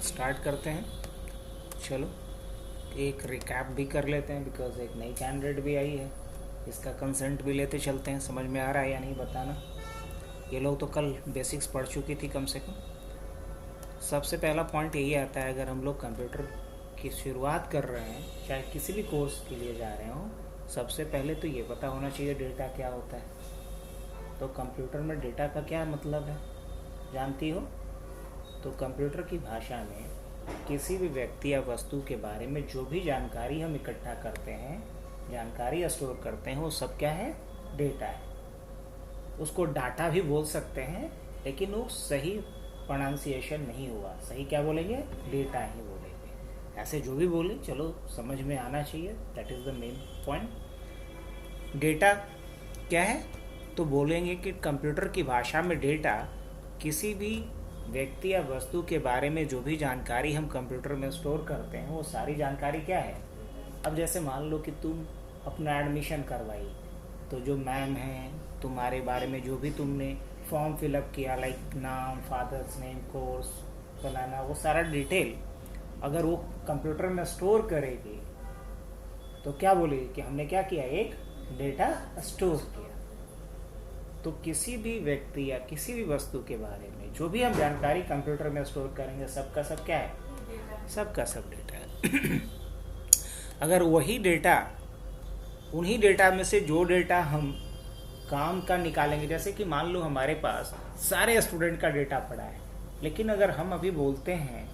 Start करते हैं। चलो एक रिकैप भी कर लेते हैं बिकॉज एक नई कैंडिडेट भी आई है, इसका कंसेंट भी लेते चलते हैं। समझ में आ रहा है या नहीं बताना। ये लोग तो कल बेसिक्स पढ़ चुकी थी कम से कम। सबसे पहला पॉइंट यही आता है, अगर हम लोग कंप्यूटर की शुरुआत कर रहे हैं, चाहे किसी भी कोर्स के लिए जा रहे हों, सबसे पहले तो ये पता होना चाहिए डेटा क्या होता है। तो कंप्यूटर में डेटा का क्या मतलब है जानती हो? तो कंप्यूटर की भाषा में किसी भी व्यक्ति या वस्तु के बारे में जो भी जानकारी हम इकट्ठा करते हैं, जानकारी स्टोर करते हैं, वो सब क्या है? डेटा है। उसको डाटा भी बोल सकते हैं, लेकिन वो सही प्रोनाउंसिएशन नहीं हुआ। सही क्या बोलेंगे? डेटा ही बोलेंगे। ऐसे जो भी बोले चलो समझ में आना चाहिए। That is the main point. Data क्या है? तो बोलेंगे कि कंप्यूटर की भाषा में डेटा किसी भी व्यक्ति या वस्तु के बारे में जो भी जानकारी हम कंप्यूटर में स्टोर करते हैं, वो सारी जानकारी क्या है? अब जैसे मान लो कि तुम अपना एडमिशन करवाई, तो जो मैम हैं तुम्हारे बारे में जो भी तुमने फॉर्म फिलअप किया, लाइक नाम, फादर्स नेम, कोर्स बनाना, वो सारा डिटेल अगर वो कंप्यूटर में स्टोर करेगी तो क्या बोलेगी कि हमने क्या किया? एक डेटा स्टोर किया। तो किसी भी व्यक्ति या किसी भी वस्तु के बारे में जो भी हम जानकारी कंप्यूटर में स्टोर करेंगे, सबका सब क्या है? सबका सब डेटा है। अगर वही डेटा, उन्हीं डेटा में से जो डेटा हम काम का निकालेंगे, जैसे कि मान लो हमारे पास सारे स्टूडेंट का डेटा पड़ा है, लेकिन अगर हम अभी बोलते हैं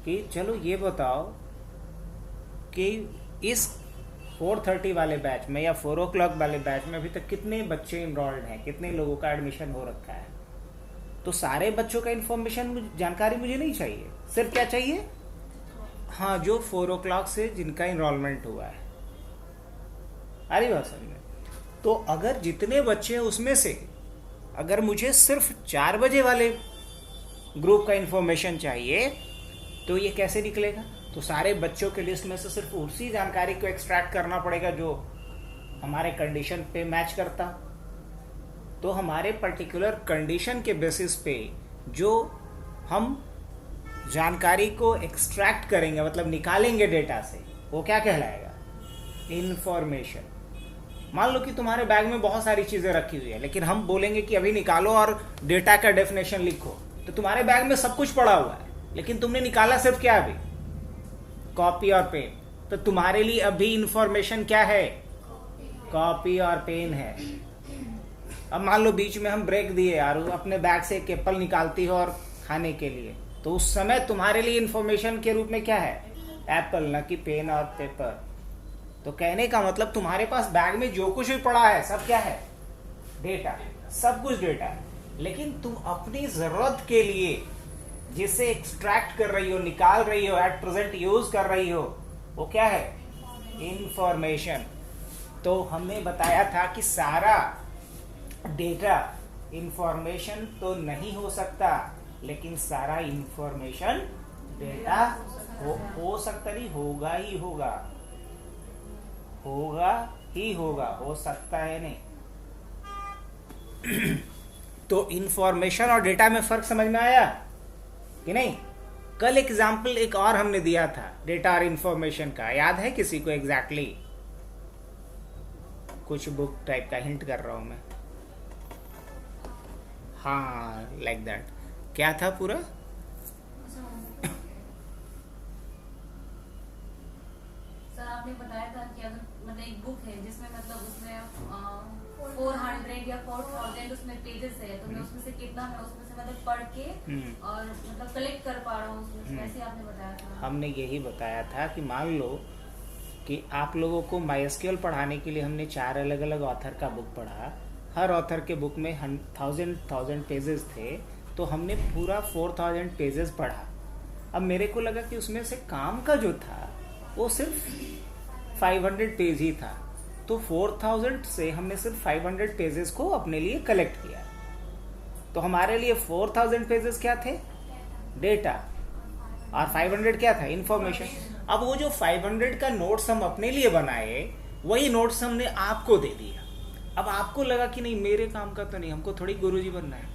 कि चलो ये बताओ कि इस 4:30 वाले बैच में या 4 o'clock वाले बैच में अभी तक कितने बच्चे इनरोल्ड हैं, कितने लोगों का एडमिशन हो रखा है, तो सारे बच्चों का इन्फॉर्मेशन, जानकारी मुझे नहीं चाहिए। सिर्फ क्या चाहिए? हाँ, जो 4 o'clock से जिनका इनरोलमेंट हुआ है। आ रही बात समझ में? तो अगर जितने बच्चे हैं उसमें से अगर मुझे सिर्फ 4 बजे वाले ग्रुप का इन्फॉर्मेशन चाहिए, तो ये कैसे निकलेगा? तो सारे बच्चों के लिस्ट में से सिर्फ उसी जानकारी को एक्सट्रैक्ट करना पड़ेगा जो हमारे कंडीशन पे मैच करता। तो हमारे पर्टिकुलर कंडीशन के बेसिस पे जो हम जानकारी को एक्सट्रैक्ट करेंगे, मतलब निकालेंगे डेटा से, वो क्या कहलाएगा? इंफॉर्मेशन। मान लो कि तुम्हारे बैग में बहुत सारी चीजें रखी हुई है, लेकिन हम बोलेंगे कि अभी निकालो और डेटा का डेफिनेशन लिखो। तो तुम्हारे बैग में सब कुछ पड़ा हुआ है, लेकिन तुमने निकाला सिर्फ क्या? अभी कॉपी और पेन। तो तुम्हारे लिए अभी इंफॉर्मेशन क्या है? कॉपी और पेन है। अब मान लो बीच में हम ब्रेक दिए यार, अपने बैग से एक एप्पल निकालती हो और खाने के लिए, तो उस समय तुम्हारे लिए इंफॉर्मेशन के रूप में क्या है? एप्पल, न कि पेन और पेपर। तो कहने का मतलब तुम्हारे पास बैग में जो कुछ भी पड़ा है सब क्या है? डेटा। सब कुछ डेटा है, लेकिन तुम अपनी जरूरत के लिए जिसे एक्सट्रैक्ट कर रही हो, निकाल रही हो, एट प्रेजेंट यूज कर रही हो, वो क्या है? इंफॉर्मेशन। तो हमने बताया था कि सारा डेटा इंफॉर्मेशन तो नहीं हो सकता, लेकिन सारा इंफॉर्मेशन डेटा हो सकता नहीं, होगा ही होगा। होगा ही होगा, हो सकता है नहीं। तो इंफॉर्मेशन और डेटा में फर्क समझ में आया कि नहीं? कल एग्जाम्पल एक और हमने दिया था डेटा और इंफॉर्मेशन का, याद है किसी को? एग्जैक्टली कुछ बुक टाइप का हिंट कर रहा हूं मैं। हाँ, लाइक दैट। क्या था पूरा? सर आपने बताया था कि अगर मतलब एक बुक है जिसमें मतलब उसमें 400 या 4000 उसमें पेजेस है, तो मैं उसमें से कितना मैं उसमें से मतलब पढ़ के और मतलब कलेक्ट कर पा रहा हूँ उसमें, वैसे आपने बताया था। हमने यही बताया था कि मान लो कि आप लोगों को माइस्क्यूएल पढ़ाने के लिए हमने 4 अलग अलग ऑथर का बुक पढ़ा। हर ऑथर के बुक में 1000 पेजेस थे, तो हमने पूरा 4000 पेजेस पढ़ा। अब मेरे को लगा कि उसमें से काम का जो था वो सिर्फ 500 पेज ही था, तो 4000 से हमने सिर्फ 500 पेजेस को अपने लिए कलेक्ट किया। तो हमारे लिए 4000 पेजेस क्या थे? डेटा। और 500 क्या था? इंफॉर्मेशन। अब वो जो 500 का नोट्स हम अपने लिए बनाए, वही नोट्स हमने आपको दे दिया। अब आपको लगा कि नहीं, मेरे काम का तो नहीं, हमको थोड़ी गुरुजी बनना है,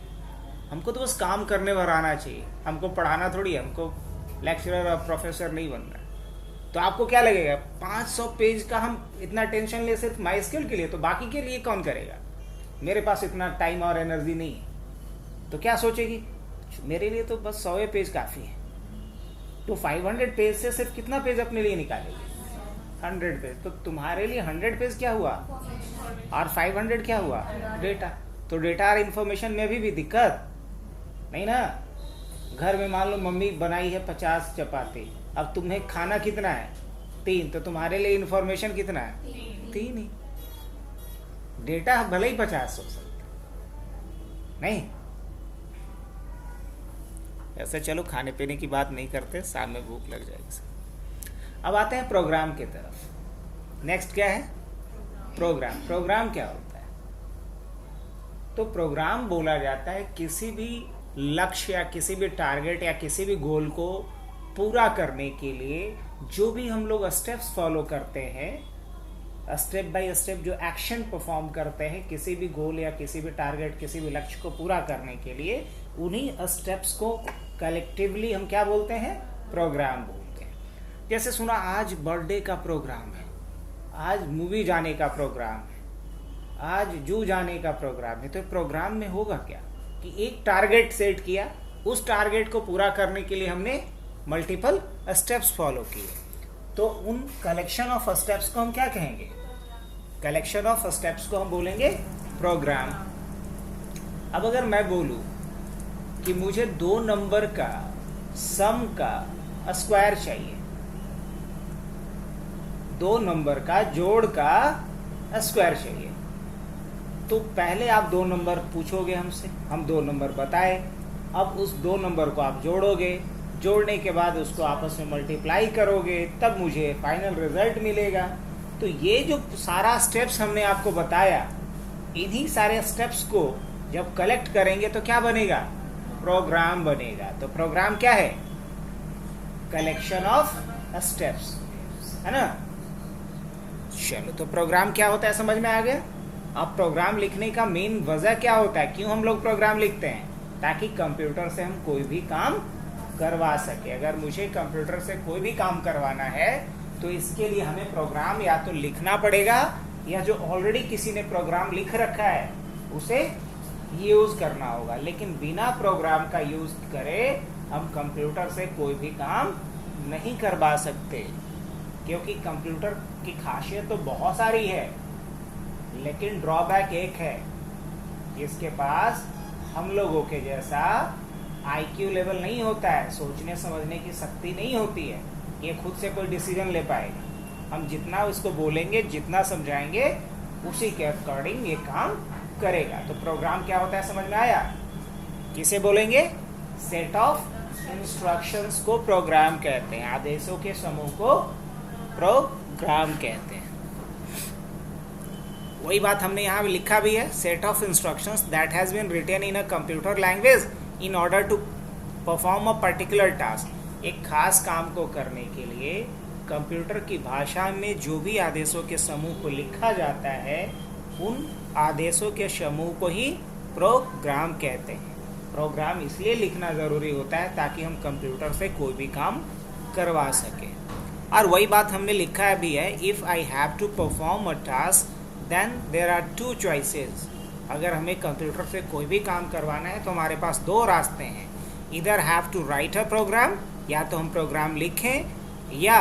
हमको तो बस काम करने भर आना चाहिए, हमको पढ़ाना थोड़ी है, हमको लेक्चरर और प्रोफेसर नहीं बनना है। तो आपको क्या लगेगा 500 पेज का हम इतना टेंशन ले सिर्फ माई स्किल के लिए, तो बाकी के लिए कौन करेगा? मेरे पास इतना टाइम और एनर्जी नहीं है। तो क्या सोचेगी, मेरे लिए तो बस 100 पेज काफ़ी है। तो 500 पेज से सिर्फ कितना पेज अपने लिए निकालेगी? 100 पेज। तो तुम्हारे लिए 100 पेज क्या हुआ और 500 क्या हुआ? डेटा। तो डेटा और इन्फॉर्मेशन में भी दिक्कत नहीं ना। घर में मान लो मम्मी बनाई है 50 चपाती, अब तुम्हें खाना कितना है? 3, तो तुम्हारे लिए इन्फॉर्मेशन कितना है? 3 ही। डेटा भले ही 50 हो सकता नहीं। ऐसे चलो खाने पीने की बात नहीं करते, शाम में भूख लग जाएगी। अब आते हैं प्रोग्राम की तरफ। नेक्स्ट क्या है? प्रोग्राम। प्रोग्राम क्या होता है? तो प्रोग्राम बोला जाता है किसी भी लक्ष्य या किसी भी टारगेट या किसी भी गोल को पूरा करने के लिए जो भी हम लोग स्टेप्स फॉलो करते हैं, स्टेप बाय स्टेप जो एक्शन परफॉर्म करते हैं किसी भी गोल या किसी भी टारगेट, किसी भी लक्ष्य को पूरा करने के लिए, उन्हीं स्टेप्स को कलेक्टिवली हम क्या बोलते हैं? प्रोग्राम बोलते हैं। जैसे सुना आज बर्थडे का प्रोग्राम है, आज मूवी जाने का प्रोग्राम है, आज जू जाने का प्रोग्राम है। तो प्रोग्राम में होगा क्या कि एक टारगेट सेट किया, उस टारगेट को पूरा करने के लिए हमने मल्टीपल स्टेप्स फॉलो किए। तो उन कलेक्शन ऑफ स्टेप्स को हम क्या कहेंगे? कलेक्शन ऑफ स्टेप्स को हम बोलेंगे प्रोग्राम। अब अगर मैं बोलूं कि मुझे 2 नंबर का सम का स्क्वायर चाहिए, 2 नंबर का जोड़ का स्क्वायर चाहिए, तो पहले आप 2 नंबर पूछोगे हमसे, हम 2 नंबर बताए। अब उस 2 नंबर को आप जोड़ोगे, जोड़ने के बाद उसको आपस में मल्टीप्लाई करोगे, तब मुझे फाइनल रिजल्ट मिलेगा। तो ये जो सारा स्टेप्स हमने आपको बताया, इन्हीं सारे स्टेप्स को जब कलेक्ट करेंगे तो क्या बनेगा? प्रोग्राम बनेगा। तो प्रोग्राम क्या है? कलेक्शन ऑफ स्टेप्स, है ना। चलो, तो प्रोग्राम क्या होता है समझ में आ गया। अब प्रोग्राम लिखने का मेन वजह क्या होता है, क्यों हम लोग प्रोग्राम लिखते हैं? ताकि कंप्यूटर से हम कोई भी काम करवा सके। अगर मुझे कंप्यूटर से कोई भी काम करवाना है तो इसके लिए हमें प्रोग्राम या तो लिखना पड़ेगा, या जो ऑलरेडी किसी ने प्रोग्राम लिख रखा है उसे यूज करना होगा। लेकिन बिना प्रोग्राम का यूज करे हम कंप्यूटर से कोई भी काम नहीं करवा सकते, क्योंकि कंप्यूटर की खासियत तो बहुत सारी है, लेकिन ड्रॉबैक एक है, जिसके पास हम लोगों के जैसा IQ लेवल नहीं होता है, सोचने समझने की शक्ति नहीं होती है, ये खुद से कोई डिसीजन ले पाएगा। हम जितना उसको बोलेंगे, जितना समझाएंगे, उसी के अकॉर्डिंग ये काम करेगा। तो प्रोग्राम क्या होता है समझ में आया? किसे बोलेंगे? सेट ऑफ इंस्ट्रक्शंस को प्रोग्राम कहते हैं। आदेशों के समूह को प्रोग्राम कहते हैं। वही बात हमने यहाँ लिखा भी है, set of instructions that has been written in a computer language in order to perform a particular task. एक खास काम को करने के लिए कंप्यूटर की भाषा में जो भी आदेशों के समूह को लिखा जाता है, उन आदेशों के समूह को ही प्रोग्राम कहते हैं। प्रोग्राम इसलिए लिखना ज़रूरी होता है ताकि हम कंप्यूटर से कोई भी काम करवा सकें। और वही बात हमने लिखा भी है, if I have to perform a task then there are 2 choices. अगर हमें कंप्यूटर से कोई भी काम करवाना है तो हमारे पास 2 रास्ते हैं, इधर have to write a program, या तो हम प्रोग्राम लिखें या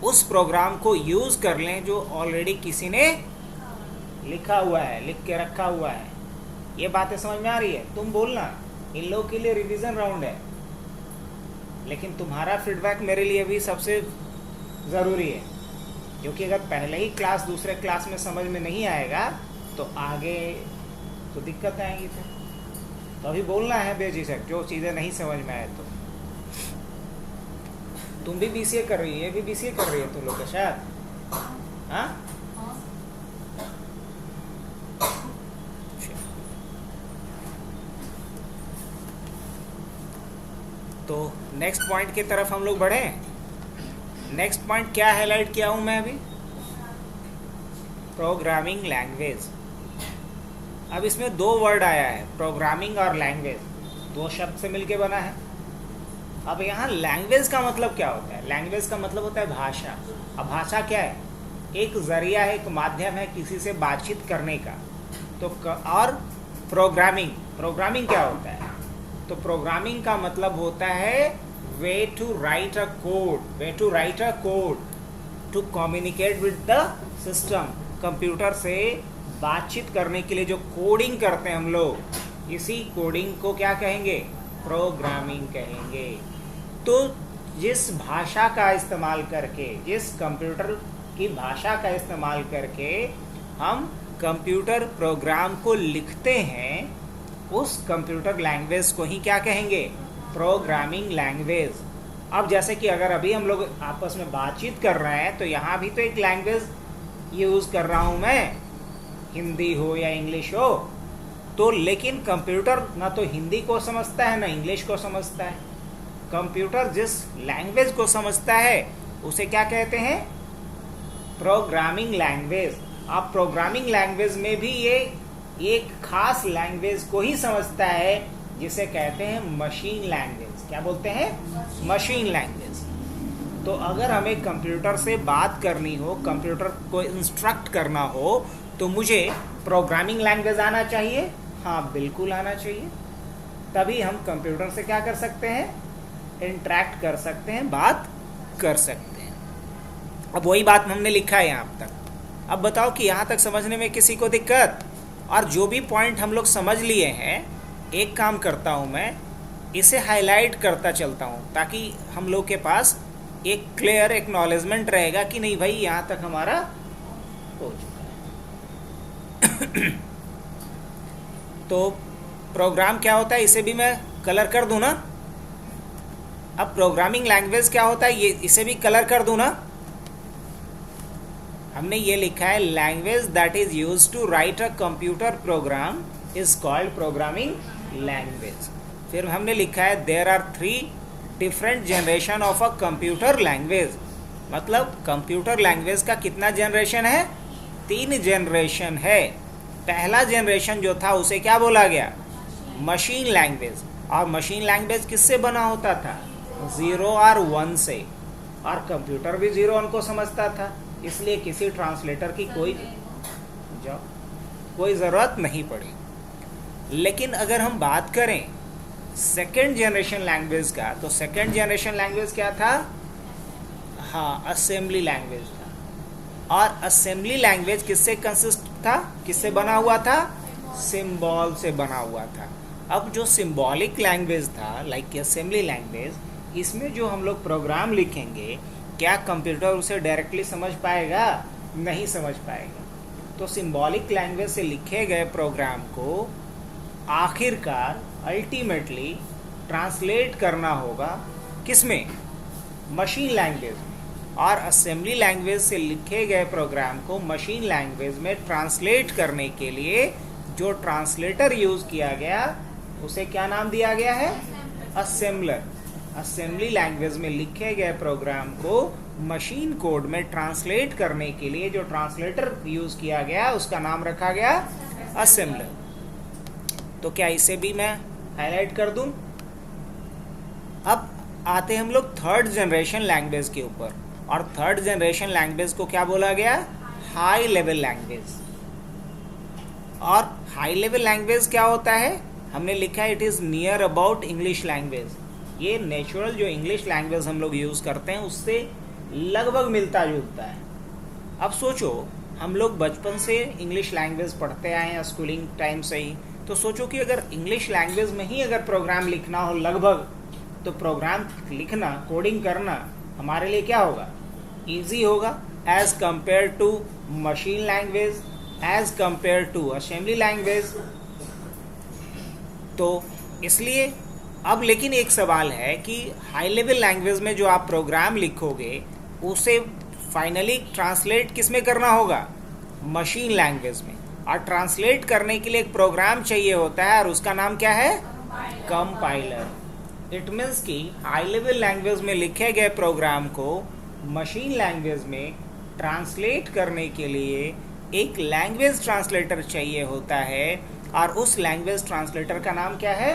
उस प्रोग्राम को यूज़ कर लें जो ऑलरेडी किसी ने लिखा हुआ है, लिख के रखा हुआ है। ये बातें समझ में आ रही है? तुम बोलना, इन लोगों के लिए रिवीजन राउंड है, लेकिन तुम्हारा फीडबैक मेरे लिए भी सबसे ज़रूरी है, क्योंकि अगर पहले ही क्लास दूसरे क्लास में समझ में नहीं आएगा तो आगे तो दिक्कत आएंगी फिर। तो अभी बोलना है बेझिझक, जो चीज़ें नहीं समझ में आए। तो तुम भी BCA कर रही है, ये भी BCA कर रही है तुम लोग के शायद, हाँ? तो नेक्स्ट पॉइंट की तरफ हम लोग बढ़े। नेक्स्ट पॉइंट क्या हाईलाइट किया हूं मैं अभी? Programming language. अब इसमें 2 वर्ड आया है, प्रोग्रामिंग और लैंग्वेज। दो शब्द से मिलके बना है। अब यहाँ लैंग्वेज का मतलब क्या होता है? लैंग्वेज का मतलब होता है भाषा। अब भाषा क्या है? एक जरिया है, एक माध्यम है किसी से बातचीत करने का। तो और प्रोग्रामिंग क्या होता है? तो प्रोग्रामिंग का मतलब होता है way to write a code to communicate with the system. Computer से बातचीत करने के लिए जो कोडिंग करते हैं हम लोग, इसी कोडिंग को क्या कहेंगे? प्रोग्रामिंग कहेंगे। तो जिस भाषा का इस्तेमाल करके, जिस कंप्यूटर की भाषा का इस्तेमाल करके हम कंप्यूटर प्रोग्राम को लिखते हैं, उस कंप्यूटर लैंग्वेज को ही क्या कहेंगे? Programming language. अब जैसे कि अगर अभी हम लोग आपस में बातचीत कर रहे हैं तो यहाँ भी तो एक लैंग्वेज यूज़ कर रहा हूँ मैं, हिंदी हो या इंग्लिश हो। तो लेकिन कंप्यूटर ना तो हिंदी को समझता है ना इंग्लिश को समझता है। कंप्यूटर जिस लैंग्वेज को समझता है उसे क्या कहते हैं? Programming language. अब प्रोग्रामिंग लैंग्वेज में भी ये एक खास लैंग्वेज को ही समझता है जिसे कहते हैं मशीन लैंग्वेज। क्या बोलते हैं? Machine language. तो अगर हमें कंप्यूटर से बात करनी हो, कंप्यूटर को इंस्ट्रक्ट करना हो, तो मुझे प्रोग्रामिंग लैंग्वेज आना चाहिए। हाँ, बिल्कुल आना चाहिए। तभी हम कंप्यूटर से क्या कर सकते हैं? इंटरेक्ट कर सकते हैं, बात कर सकते हैं। अब वही बात हमने लिखा है यहाँ तक। अब बताओ कि यहाँ तक समझने में किसी को दिक्कत? और जो भी पॉइंट हम लोग समझ लिए हैं, एक काम करता हूँ मैं, इसे हाईलाइट करता चलता हूँ ताकि हम लोग के पास एक क्लियर एक्नॉलेजमेंट रहेगा कि नहीं भाई यहाँ तक हमारा हो चुका है। तो प्रोग्राम क्या होता है इसे भी मैं कलर कर दूँ ना। अब प्रोग्रामिंग लैंग्वेज क्या होता है ये इसे भी कलर कर दूँ ना। हमने ये लिखा है language that is used to write a computer program is called programming language. फिर हमने लिखा है there are 3 different generation of a computer language. मतलब कंप्यूटर लैंग्वेज का कितना जनरेशन है? 3 जनरेशन है। पहला जनरेशन जो था उसे क्या बोला गया? Machine language. और मशीन लैंग्वेज किससे बना होता था? 0 और 1 से। और कंप्यूटर भी 0 1 को समझता था, इसलिए किसी ट्रांसलेटर की कोई ज़रूरत नहीं पड़ी। लेकिन अगर हम बात करें सेकेंड जनरेशन लैंग्वेज का, तो सेकेंड जनरेशन लैंग्वेज क्या था? हाँ, असेंबली लैंग्वेज था। और असेंबली लैंग्वेज किससे कंसिस्ट था? किससे बना हुआ था? सिंबल से बना हुआ था। अब जो सिंबॉलिक लैंग्वेज था, लाइक असेंबली लैंग्वेज, इसमें जो हम लोग प्रोग्राम लिखेंगे, क्या कंप्यूटर उसे डायरेक्टली समझ पाएगा? नहीं समझ पाएगा। तो सिंबॉलिक लैंग्वेज से लिखे गए प्रोग्राम को आखिरकार अल्टीमेटली ट्रांसलेट करना होगा किसमें? मशीन लैंग्वेज में। और असेंबली लैंग्वेज से लिखे गए प्रोग्राम को मशीन लैंग्वेज में ट्रांसलेट करने के लिए जो ट्रांसलेटर यूज़ किया गया उसे क्या नाम दिया गया है? असेंबलर। असेंबली लैंग्वेज में लिखे गए प्रोग्राम को मशीन कोड में ट्रांसलेट करने के लिए जो ट्रांसलेटर यूज़ किया गया उसका नाम रखा गया असेंबलर। तो क्या इसे भी मैं हाईलाइट कर दूं? अब आते हैं हम लोग थर्ड जनरेशन लैंग्वेज के ऊपर। और थर्ड जनरेशन लैंग्वेज को क्या बोला गया? High level language. और हाई लेवल लैंग्वेज क्या होता है? हमने लिखा है it is near about English language. ये नेचुरल जो इंग्लिश लैंग्वेज हम लोग यूज़ करते हैं उससे लगभग मिलता जुलता है। अब सोचो, हम लोग बचपन से इंग्लिश लैंग्वेज पढ़ते आए हैं स्कूलिंग टाइम से ही। तो सोचो कि अगर इंग्लिश लैंग्वेज में ही अगर प्रोग्राम लिखना हो लगभग, तो प्रोग्राम लिखना, कोडिंग करना हमारे लिए क्या होगा? ईजी होगा as compare to machine language, as compare to assembly language. तो इसलिए अब लेकिन एक सवाल है कि हाई लेवल लैंग्वेज में जो आप प्रोग्राम लिखोगे उसे फाइनली ट्रांसलेट किस में करना होगा? मशीन लैंग्वेज में। और ट्रांसलेट करने के लिए एक प्रोग्राम चाहिए होता है और उसका नाम क्या है? कंपाइलर। इट मीन्स कि हाई लेवल लैंग्वेज में लिखे गए प्रोग्राम को मशीन लैंग्वेज में ट्रांसलेट करने के लिए एक लैंग्वेज ट्रांसलेटर चाहिए होता है। और उस लैंग्वेज ट्रांसलेटर का नाम क्या है?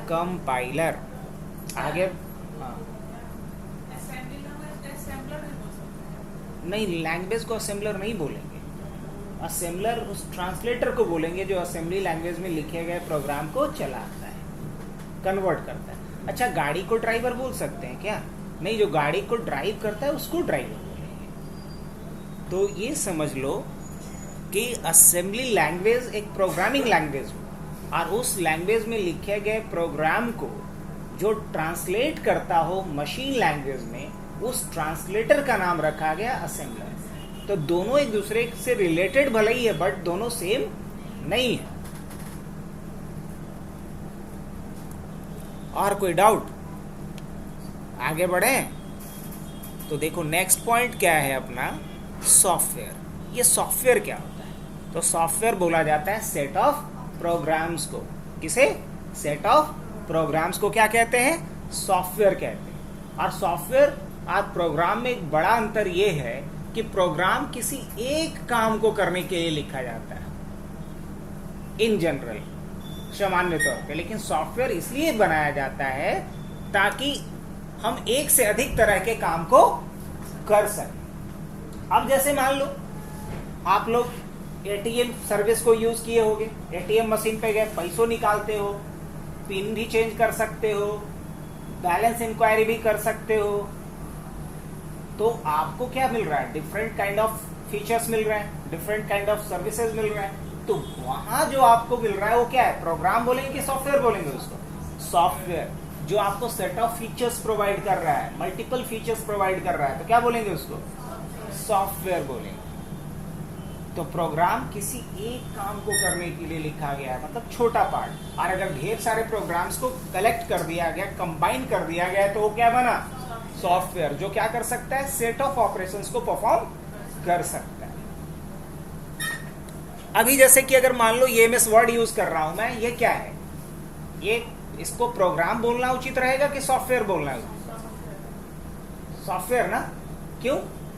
कंपाइलर। आगे हाँ, नहीं, लैंग्वेज को असेंबलर नहीं बोलेंगे, असेंबलर उस ट्रांसलेटर को बोलेंगे जो असेंबली लैंग्वेज में लिखे गए प्रोग्राम को चलाता है, कन्वर्ट करता है। अच्छा, गाड़ी को ड्राइवर बोल सकते हैं क्या? नहीं, जो गाड़ी को ड्राइव करता है उसको ड्राइवर बोलेंगे। तो ये समझ लो कि असेंबली लैंग्वेज एक प्रोग्रामिंग लैंग्वेज हो, और उस लैंग्वेज में लिखे गए प्रोग्राम को जो ट्रांसलेट करता हो मशीन लैंग्वेज में, उस ट्रांसलेटर का नाम रखा गया असेंबलर। तो दोनों एक दूसरे से रिलेटेड भले ही है, बट दोनों सेम नहीं है। और कोई डाउट? आगे बढ़े तो देखो नेक्स्ट पॉइंट क्या है अपना, सॉफ्टवेयर। ये सॉफ्टवेयर क्या होता है? तो सॉफ्टवेयर बोला जाता है सेट ऑफ प्रोग्राम्स को। किसे? सेट ऑफ प्रोग्राम्स को क्या कहते हैं? सॉफ्टवेयर कहते हैं। और सॉफ्टवेयर और प्रोग्राम में एक बड़ा अंतर ये है कि प्रोग्राम किसी एक काम को करने के लिए लिखा जाता है इन जनरल, सामान्य तौर पे, लेकिन सॉफ्टवेयर इसलिए बनाया जाता है ताकि हम एक से अधिक तरह के काम को कर सकें। अब जैसे मान लो आप लोग एटीएम सर्विस को यूज किए होगे, एटीएम मशीन पे गए, पैसों निकालते हो, पिन भी चेंज कर सकते हो, बैलेंस इंक्वायरी भी कर सकते हो। तो आपको क्या मिल रहा है? डिफरेंट काइंड ऑफ फीचर्स मिल रहे हैं, डिफरेंट काइंड ऑफ सर्विसेज मिल रहे हैं। तो वहां जो आपको मिल रहा है वो क्या है? प्रोग्राम बोलेंगे कि सॉफ्टवेयर बोलेंगे उसको? सॉफ्टवेयर जो आपको सेट ऑफ फीचर्स प्रोवाइड कर रहा है, मल्टीपल फीचर्स प्रोवाइड कर रहा है, तो क्या बोलेंगे उसको? सॉफ्टवेयर बोलेंगे। तो प्रोग्राम किसी एक काम को करने के लिए लिखा गया है, मतलब छोटा पार्ट। और अगर ढेर सारे प्रोग्राम्स को कलेक्ट कर दिया गया, कंबाइन कर दिया गया, तो वो क्या बना? सॉफ्टवेयर, जो क्या कर सकता है? सेट ऑफ ऑपरेशंस को परफॉर्म कर सकता है। अभी जैसे कि अगर मान लो ये एमएस वर्ड यूज कर रहा हूं मैं, ये क्या है? ये इसको प्रोग्राम बोलना उचित रहेगा कि सॉफ्टवेयर बोलना उचित? सॉफ्टवेयर ना। क्यों?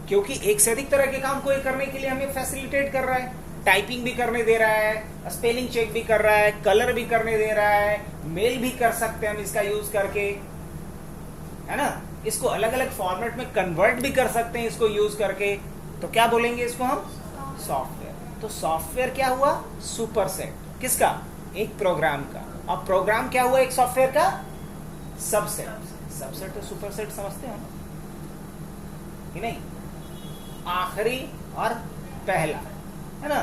क्योंकि एक से अधिक तरह के काम को करने के लिए हमें फैसिलिटेट कर रहा है, टाइपिंग भी करने दे रहा है, स्पेलिंग चेक भी कर रहा है, कलर भी करने दे रहा है, मेल भी कर सकते हैं हम इसका यूज करके, है ना? इसको अलग अलग फॉर्मेट में कन्वर्ट भी कर सकते हैं इसको यूज करके। तो क्या बोलेंगे इसको हम? सॉफ्टवेयर। तो सॉफ्टवेयर क्या हुआ? सुपरसेट। किसका? एक प्रोग्राम का। अब प्रोग्राम क्या हुआ? एक सॉफ्टवेयर का सबसेट। सबसेट तो सुपरसेट समझते हो कि नहीं? आखिरी और पहला, है ना?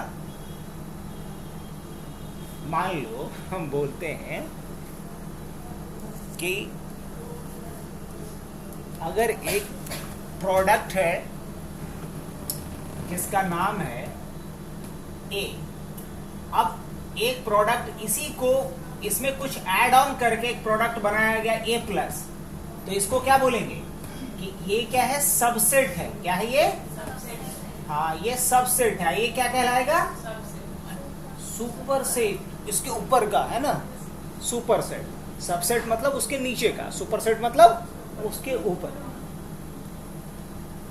मान लो हम बोलते हैं कि अगर एक प्रोडक्ट है जिसका नाम है ए, अब एक प्रोडक्ट इसी को इसमें कुछ ऐड ऑन करके एक प्रोडक्ट बनाया गया ए प्लस, तो इसको क्या बोलेंगे? कि ये क्या है? सबसेट है। क्या है ये? हाँ, ये सबसेट है। ये क्या कहलाएगा? सुपरसेट। इसके ऊपर का, है ना? सुपरसेट। सबसेट मतलब उसके नीचे का, सुपरसेट मतलब उसके ऊपर।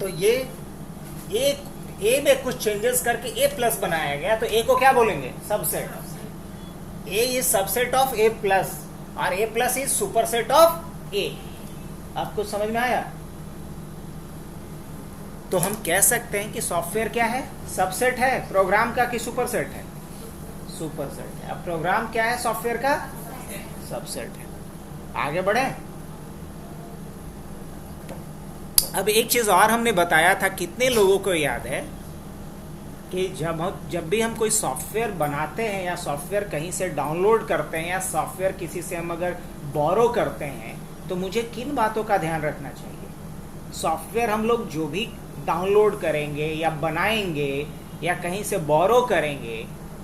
तो ये ए में कुछ चेंजेस करके ए प्लस बनाया गया, तो ए को क्या बोलेंगे? Subset. A is subset of A plus, और ए प्लस इज सुपरसेट ऑफ ए। आपको समझ में आया? तो हम कह सकते हैं कि सॉफ्टवेयर क्या है? सबसेट है प्रोग्राम का कि सुपरसेट है? सुपरसेट है। अब प्रोग्राम क्या है? सॉफ्टवेयर का सबसेट है। आगे बढ़े। अब एक चीज और हमने बताया था, कितने लोगों को याद है कि जब भी हम कोई सॉफ्टवेयर बनाते हैं या सॉफ्टवेयर कहीं से डाउनलोड करते हैं या सॉफ्टवेयर किसी से हम अगर बोरो करते हैं, तो मुझे किन बातों का ध्यान रखना चाहिए? सॉफ्टवेयर हम लोग जो भी डाउनलोड करेंगे या बनाएंगे या कहीं से बोरो करेंगे,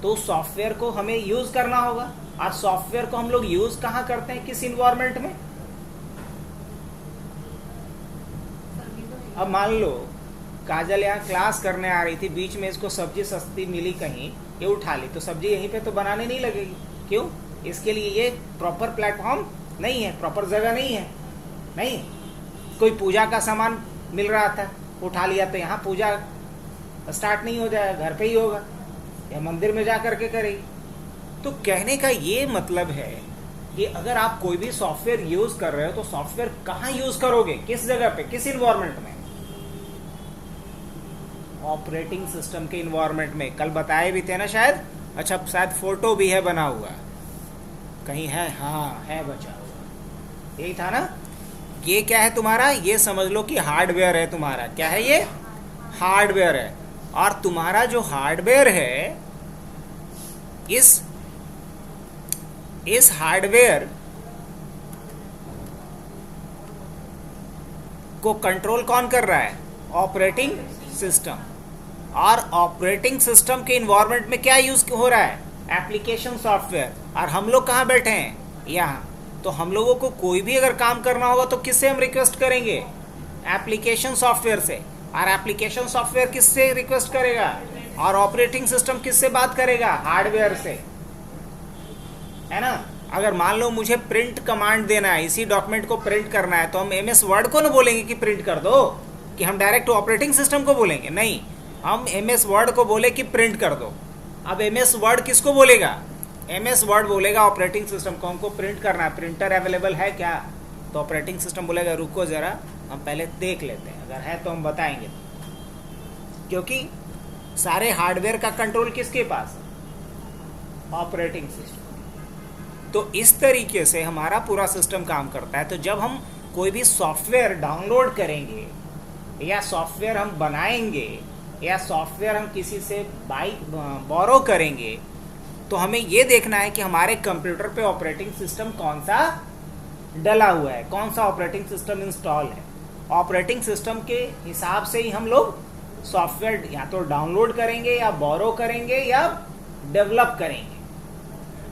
तो सॉफ्टवेयर को हमें यूज करना होगा। और सॉफ्टवेयर को हम लोग यूज कहाँ करते हैं? किस इन्वायरमेंट में? अब मान लो काजल यहाँ क्लास करने आ रही थी, बीच में इसको सब्जी सस्ती मिली कहीं, ये उठा ली, तो सब्जी यहीं पे तो बनाने नहीं लगेगी। क्यों? इसके लिए ये प्रॉपर प्लेटफॉर्म नहीं है, प्रॉपर जगह नहीं है। नहीं, कोई पूजा का सामान मिल रहा था, उठा लिया, तो यहाँ पूजा स्टार्ट नहीं हो जाएगा, घर पे ही होगा या मंदिर में जा करके करेगी। तो कहने का ये मतलब है कि अगर आप कोई भी सॉफ्टवेयर यूज कर रहे हो तो सॉफ्टवेयर कहाँ यूज करोगे, किस जगह पे, किस इन्वायरमेंट में? ऑपरेटिंग सिस्टम के इन्वायरमेंट में। कल बताए भी थे ना शायद, अच्छा शायद फोटो भी है बना हुआ, कहीं है, हाँ है बचा हुआ, यही था ना। ये क्या है तुम्हारा, ये समझ लो कि हार्डवेयर है तुम्हारा। क्या है ये? हार्डवेयर है। और तुम्हारा जो हार्डवेयर है, इस हार्डवेयर को कंट्रोल कौन कर रहा है? Operating system. और ऑपरेटिंग सिस्टम के इन्वायरमेंट में क्या यूज हो रहा है? Application software. और हम लोग कहाँ बैठे हैं? यहाँ। तो हम लोगों को कोई भी अगर काम करना होगा तो किससे हम रिक्वेस्ट करेंगे? एप्लीकेशन सॉफ्टवेयर से। और एप्लीकेशन सॉफ्टवेयर किससे रिक्वेस्ट करेगा? और ऑपरेटिंग सिस्टम किससे बात करेगा? हार्डवेयर से, है ना। अगर मान लो मुझे प्रिंट कमांड देना है, इसी डॉक्यूमेंट को प्रिंट करना है, तो हम एमएस वर्ड को ना बोलेंगे कि प्रिंट कर दो, कि हम डायरेक्ट ऑपरेटिंग सिस्टम को बोलेंगे? नहीं, हम एमएस वर्ड को बोले कि प्रिंट कर दो। अब एमएस वर्ड किसको बोलेगा? एमएस वर्ड बोलेगा ऑपरेटिंग सिस्टम को, हमको प्रिंट करना है, प्रिंटर अवेलेबल है क्या? तो ऑपरेटिंग सिस्टम बोलेगा रुको जरा, हम पहले देख लेते हैं, अगर है तो हम बताएंगे। क्योंकि सारे हार्डवेयर का कंट्रोल किसके पास? Operating system. तो इस तरीके से हमारा पूरा सिस्टम काम करता है। तो जब हम कोई भी सॉफ्टवेयर डाउनलोड करेंगे, या सॉफ्टवेयर हम बनाएंगे, या सॉफ्टवेयर हम किसी से बोरो करेंगे, तो हमें ये देखना है कि हमारे कंप्यूटर पे ऑपरेटिंग सिस्टम कौन सा डला हुआ है, कौन सा ऑपरेटिंग सिस्टम इंस्टॉल है। ऑपरेटिंग सिस्टम के हिसाब से ही हम लोग सॉफ्टवेयर या तो डाउनलोड करेंगे, या बोरो करेंगे, या डेवलप करेंगे।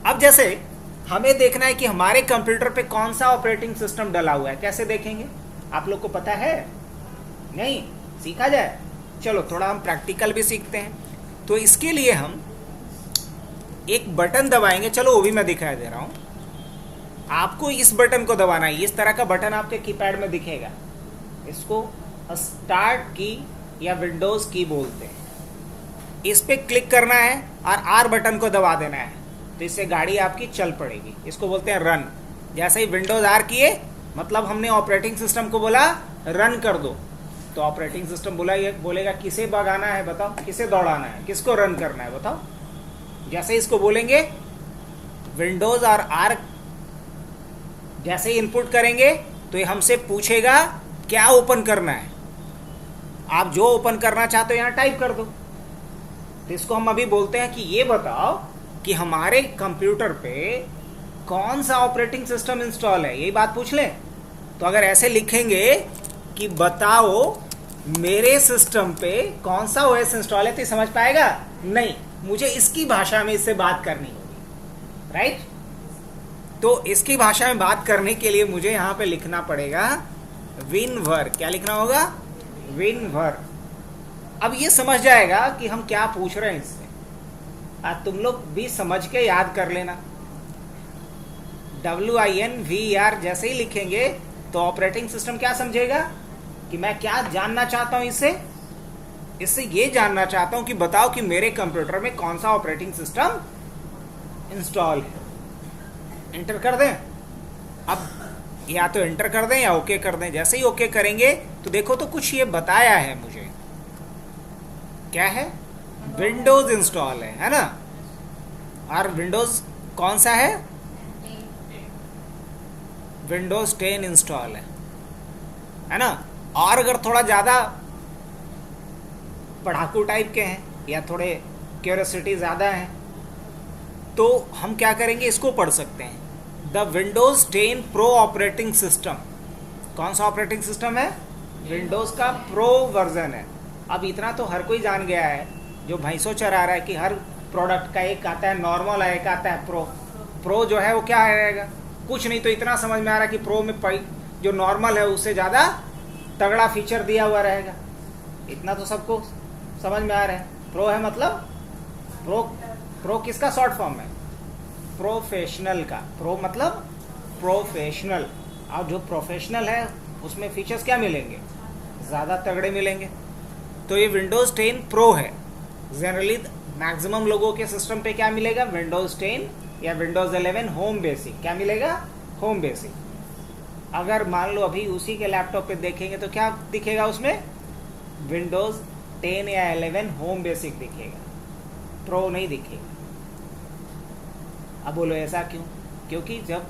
अब जैसे हमें देखना है कि हमारे कंप्यूटर पे कौन सा ऑपरेटिंग सिस्टम डला हुआ है, कैसे देखेंगे? आप लोग को पता है? नहीं, सीखा जाए। चलो थोड़ा हम प्रैक्टिकल भी सीखते हैं। तो इसके लिए हम एक बटन दबाएंगे, चलो वो भी मैं दिखा दे रहा हूं आपको। इस बटन को दबाना है, इस तरह का बटन आपके कीपैड में दिखेगा, इसको स्टार्ट की या विंडोज की बोलते हैं। इस पे क्लिक करना है और आर बटन को दबा देना है, तो इससे गाड़ी आपकी चल पड़ेगी। इसको बोलते हैं रन। जैसे ही विंडोज आर किए, मतलब हमने ऑपरेटिंग सिस्टम को बोला रन कर दो, तो ऑपरेटिंग सिस्टम बोलेगा किसे भगाना है बताओ, किसे दौड़ाना है, किसको रन करना है बताओ। जैसे इसको बोलेंगे विंडोज और आर, जैसे ही इनपुट करेंगे तो ये हमसे पूछेगा क्या ओपन करना है। आप जो ओपन करना चाहते हो यहाँ टाइप कर दो। तो इसको हम अभी बोलते हैं कि ये बताओ कि हमारे कंप्यूटर पे कौन सा ऑपरेटिंग सिस्टम इंस्टॉल है, यही बात पूछ लें। तो अगर ऐसे लिखेंगे कि बताओ मेरे सिस्टम पे कौन सा ओएस इंस्टॉल है, तो समझ पाएगा? नहीं, मुझे इसकी भाषा में इससे बात करनी होगी, राइट। तो इसकी भाषा में बात करने के लिए मुझे यहाँ पे लिखना पड़ेगा विनवर। क्या लिखना होगा? विनवर। अब ये समझ जाएगा कि हम क्या पूछ रहे हैं इससे। तुम लोग भी समझ के याद कर लेना। WINVER जैसे ही लिखेंगे तो ऑपरेटिंग सिस्टम क्या समझेगा कि मैं क्या जानना चाहता हूं इससे ये जानना चाहता हूं कि बताओ कि मेरे कंप्यूटर में कौन सा ऑपरेटिंग सिस्टम इंस्टॉल है। एंटर कर दें। अब या तो एंटर कर दें या ओके कर दें। जैसे ही ओके करेंगे तो देखो तो कुछ ये बताया है मुझे, क्या है? विंडोज इंस्टॉल है ना। और विंडोज कौन सा है? विंडोज 10 इंस्टॉल है ना। और अगर थोड़ा ज्यादा पढ़ाकू टाइप के हैं या थोड़े क्यूरियोसिटी ज्यादा है तो हम क्या करेंगे, इसको पढ़ सकते हैं। The Windows 10 pro operating system. कौन सा ऑपरेटिंग सिस्टम है? विंडोज का प्रो वर्जन है। अब इतना तो हर कोई जान गया है, जो भैंसों चरा रहा है, कि हर प्रोडक्ट का एक आता है नॉर्मल है, एक आता है प्रो। प्रो जो है वो क्या रहेगा? कुछ नहीं, तो इतना समझ में आ रहा है कि प्रो में जो नॉर्मल है उससे ज़्यादा तगड़ा फीचर दिया हुआ रहेगा। इतना तो सबको समझ में आ रहा है। प्रो है मतलब प्रो किसका शॉर्ट फॉर्म है? प्रोफेशनल का। प्रो मतलब प्रोफेशनल। और जो प्रोफेशनल है उसमें फीचर्स क्या मिलेंगे? ज़्यादा तगड़े मिलेंगे। तो ये विंडोज़ 10 प्रो है। जनरली मैक्सिमम लोगों के सिस्टम पे क्या मिलेगा? विंडोज़ 10 या विंडोज 11 होम बेसिक, क्या मिलेगा? Home basic. अगर मान लो अभी उसी के लैपटॉप पे देखेंगे तो क्या दिखेगा उसमें? विंडोज 10 या 11 होम बेसिक दिखेगा, प्रो नहीं दिखेगा। अब बोलो ऐसा क्यों? क्योंकि जब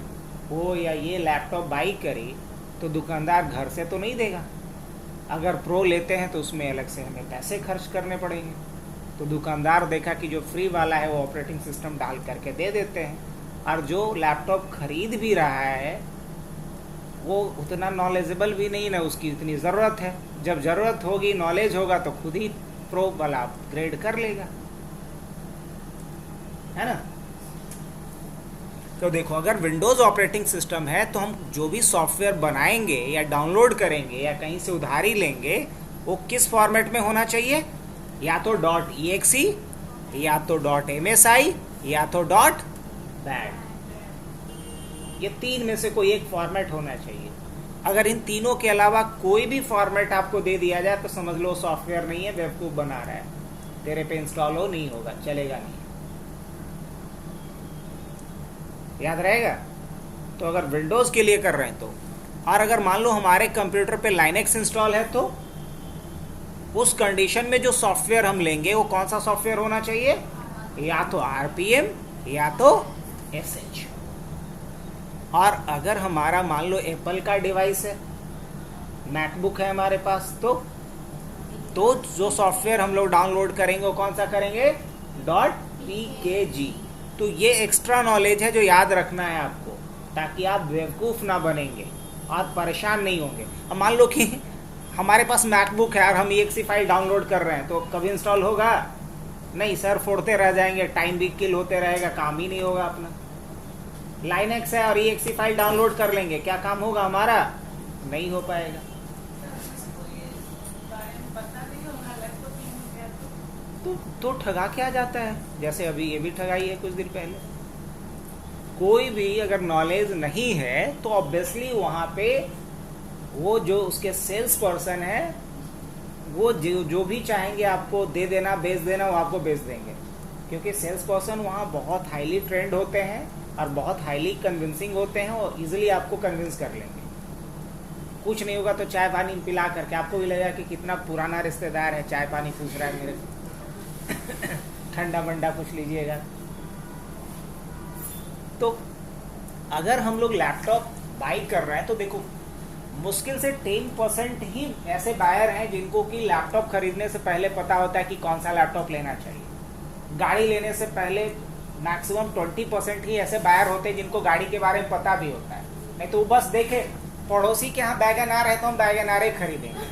वो या ये लैपटॉप बाई करी तो दुकानदार घर से तो नहीं देगा। अगर प्रो लेते हैं तो उसमें अलग से हमें पैसे खर्च करने पड़ेंगे। तो दुकानदार देखा कि जो फ्री वाला है वो ऑपरेटिंग सिस्टम डाल करके दे देते हैं, और जो लैपटॉप खरीद भी रहा है वो उतना नॉलेजेबल भी नहीं ना, उसकी इतनी ज़रूरत है। जब ज़रूरत होगी, नॉलेज होगा तो खुद ही प्रो वाला अपग्रेड कर लेगा, है ना। तो देखो, अगर विंडोज़ ऑपरेटिंग सिस्टम है तो हम जो भी सॉफ्टवेयर बनाएंगे या डाउनलोड करेंगे या कहीं से उधारी लेंगे, वो किस फॉर्मेट में होना चाहिए? या तो .exe, या तो .msi, या तो .bat। ये तीन में से कोई एक फॉर्मेट होना चाहिए। अगर इन तीनों के अलावा कोई भी फॉर्मेट आपको दे दिया जाए तो समझ लो सॉफ्टवेयर नहीं है, बेवकूफ़ बना रहा है, तेरे पे इंस्टॉल हो नहीं होगा, चलेगा नहीं। याद रहेगा? तो अगर विंडोज़ के लिए कर रहे हैं तो, और अगर मान लो हमारे कंप्यूटर पे लाइनेक्स इंस्टॉल है तो उस कंडीशन में जो सॉफ्टवेयर हम लेंगे वो कौन सा सॉफ्टवेयर होना चाहिए? या तो RPM या तो SH। और अगर हमारा मान लो एप्पल का डिवाइस है, मैकबुक है हमारे पास, तो जो सॉफ्टवेयर हम लोग डाउनलोड करेंगे वो कौन सा करेंगे? .pkg। तो ये एक्स्ट्रा नॉलेज है जो याद रखना है आपको, ताकि आप बेवकूफ़ ना बनेंगे और परेशान नहीं होंगे। अब मान लो कि हमारे पास मैकबुक है और हम exe फाइल डाउनलोड कर रहे हैं, तो कभी इंस्टॉल होगा? नहीं, सर फोड़ते रह जाएंगे, टाइम भी किल होते रहेगा, काम ही नहीं होगा अपना। लाइनेक्स है और exe फाइल डाउनलोड कर लेंगे, क्या काम होगा हमारा? नहीं हो पाएगा। तो ठगा क्या जाता है, जैसे अभी ये भी ठगाई है कुछ दिन पहले। कोई भी अगर नॉलेज नहीं है तो ऑब्वियसली वहाँ पे वो जो उसके सेल्स पर्सन है वो जो भी चाहेंगे आपको दे देना, बेच देना, वो आपको बेच देंगे, क्योंकि सेल्स पर्सन वहाँ बहुत हाईली ट्रेंड होते हैं और बहुत हाईली कन्विंसिंग होते हैं और इजीली आपको कन्विंस कर लेंगे। कुछ नहीं होगा तो चाय पानी पिला करके आपको भी लगेगा कि कितना पुराना रिश्तेदार है, चाय पानी पूछ रहा है मेरे को, ठंडा मंडा पूछ लीजिएगा। तो अगर हम लोग लैपटॉप बाई कर रहे हैं तो देखो, मुश्किल से 10% ही ऐसे बायर हैं जिनको कि लैपटॉप खरीदने से पहले पता होता है कि कौन सा लैपटॉप लेना चाहिए। गाड़ी लेने से पहले मैक्सिमम 20% ही ऐसे बायर होते हैं जिनको गाड़ी के बारे में पता भी होता है। नहीं तो वो बस देखे पड़ोसी के यहाँ वैगन आर है तो हम वैगन आर ही खरीदेंगे,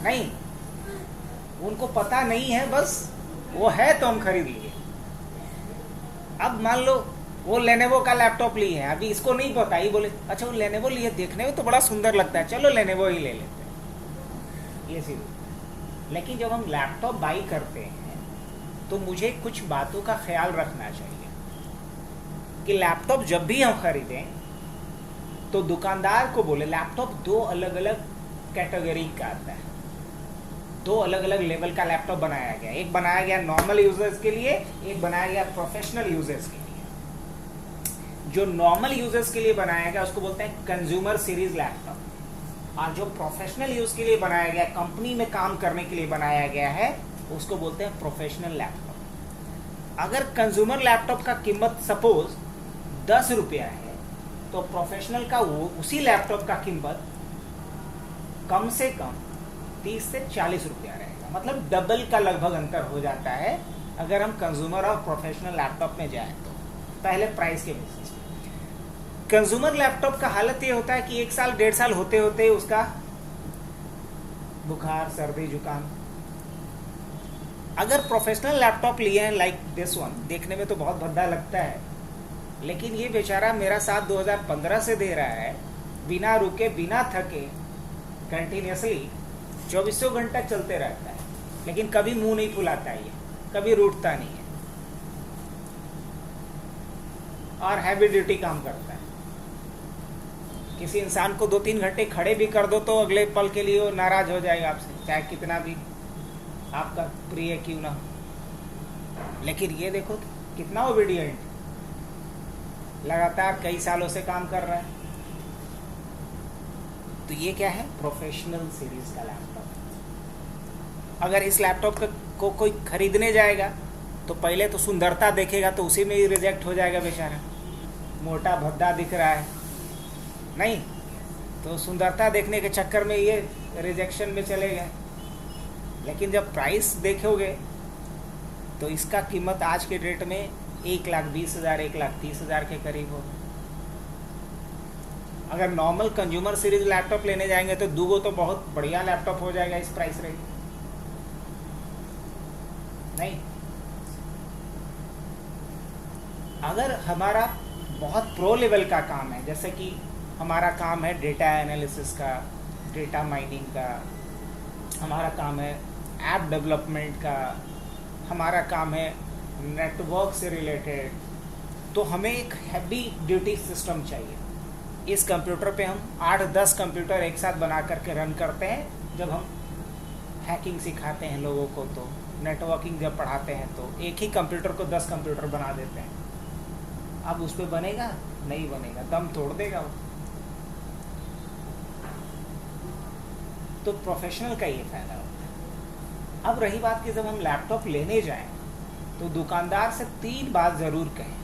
नहीं, उनको पता नहीं है, बस वो है तो हम खरीद लिए। अब मान लो वो लेनेवो का लैपटॉप लिए है, अभी इसको नहीं पता, ही बोले अच्छा वो लेनेवो लिए, देखने में तो बड़ा सुंदर लगता है, चलो लेनेवो ही ले लेते हैं, ये सीधी। लेकिन जब हम लैपटॉप बाई करते हैं तो मुझे कुछ बातों का ख्याल रखना चाहिए कि लैपटॉप जब भी हम खरीदें तो दुकानदार को बोले लैपटॉप दो अलग अलग कैटेगरी का आता है, दो अलग अलग लेवल का लैपटॉप बनाया गया। एक बनाया गया नॉर्मल यूजर्स के लिए, एक बनाया गया प्रोफेशनल यूजर्स के लिए। जो नॉर्मल यूजर्स के लिए बनाया गया उसको बोलते हैं कंज्यूमर सीरीज लैपटॉप, और जो प्रोफेशनल यूज के लिए बनाया गया, कंपनी में काम करने के लिए बनाया गया है, उसको बोलते हैं प्रोफेशनल लैपटॉप। अगर कंज्यूमर लैपटॉप का कीमत सपोज 10 रुपया है तो प्रोफेशनल का वो उसी लैपटॉप का कीमत कम से कम 30 से 40 रुपया रहेगा, मतलब डबल का लगभग अंतर हो जाता है अगर हम कंज्यूमर और प्रोफेशनल लैपटॉप में जाएं तो, पहले प्राइस के बेसिस पे। कंज्यूमर लैपटॉप का हालत ये होता है कि 1 साल 1.5 साल होते होते उसका बुखार, सर्दी, जुकाम। अगर प्रोफेशनल लैपटॉप लिए हैं लाइक दिस वन, देखने में तो बहुत भद्दा लगता है, लेकिन ये बेचारा मेरा साथ 2015 से दे रहा है, बिना रुके बिना थके कंटिन्यूसली 24 घंटा चलते रहता है, लेकिन कभी मुंह नहीं फुलाता है, ये कभी रूठता नहीं है और हैवी ड्यूटी काम करता है। किसी इंसान को 2-3 घंटे खड़े भी कर दो तो अगले पल के लिए वो नाराज हो जाएगा आपसे, चाहे कितना भी आपका प्रिय क्यों ना हो। लेकिन ये देखो कितना ओबीडिएंट, लगातार कई सालों से काम कर रहा है। तो ये क्या है? प्रोफेशनल सीरीज का लैपटॉप। अगर इस लैपटॉप को कोई खरीदने जाएगा तो पहले तो सुंदरता देखेगा, तो उसी में ही रिजेक्ट हो जाएगा बेचारा। मोटा भद्दा दिख रहा है नहीं, तो सुंदरता देखने के चक्कर में ये रिजेक्शन में चले गए। लेकिन जब प्राइस देखोगे तो इसका कीमत आज के डेट में 1,20,000 1,30,000 के करीब होगा। अगर नॉर्मल कंज्यूमर सीरीज लैपटॉप लेने जाएंगे तो दूगो तो बहुत बढ़िया लैपटॉप हो जाएगा इस प्राइस रेंज नहीं। अगर हमारा बहुत प्रो लेवल का काम है, जैसे कि हमारा काम है डेटा एनालिसिस का, डेटा माइनिंग का, हमारा काम है ऐप डेवलपमेंट का, हमारा काम है नेटवर्क से रिलेटेड, तो हमें एक हैवी ड्यूटी सिस्टम चाहिए। इस कंप्यूटर पे हम 8-10 कंप्यूटर एक साथ बना करके रन करते हैं। जब हम हैकिंग सिखाते हैं लोगों को, तो नेटवर्किंग जब पढ़ाते हैं तो एक ही कंप्यूटर को 10 कंप्यूटर बना देते हैं। अब उस पर बनेगा? नहीं बनेगा, दम तोड़ देगा वो। तो प्रोफेशनल का ये फायदा होता है। अब रही बात कि जब हम लैपटॉप लेने जाएं तो दुकानदार से 3 बात ज़रूर कहें,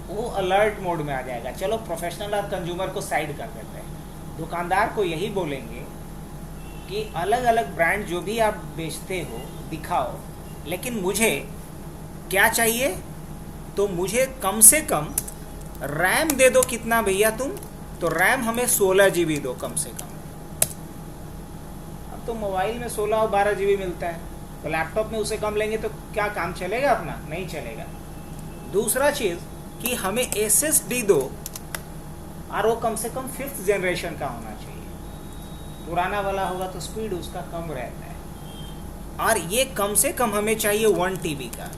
वो अलर्ट मोड में आ जाएगा। चलो प्रोफेशनल और कंज्यूमर को साइड कर देते हैं। दुकानदार को यही बोलेंगे कि अलग अलग ब्रांड जो भी आप बेचते हो दिखाओ, लेकिन मुझे क्या चाहिए? तो मुझे कम से कम रैम दे दो। कितना भैया तुम? तो रैम हमें 16 GB दो कम से कम। अब तो मोबाइल में 16 और 12 GB मिलता है, तो लैपटॉप में उसे कम लेंगे तो क्या काम चलेगा अपना? नहीं चलेगा। दूसरा चीज़ कि हमें SSD दो, और वो कम से कम 5th जनरेशन का होना चाहिए। पुराना वाला होगा तो स्पीड उसका कम रहता है। और ये कम से कम हमें चाहिए 1 TB का।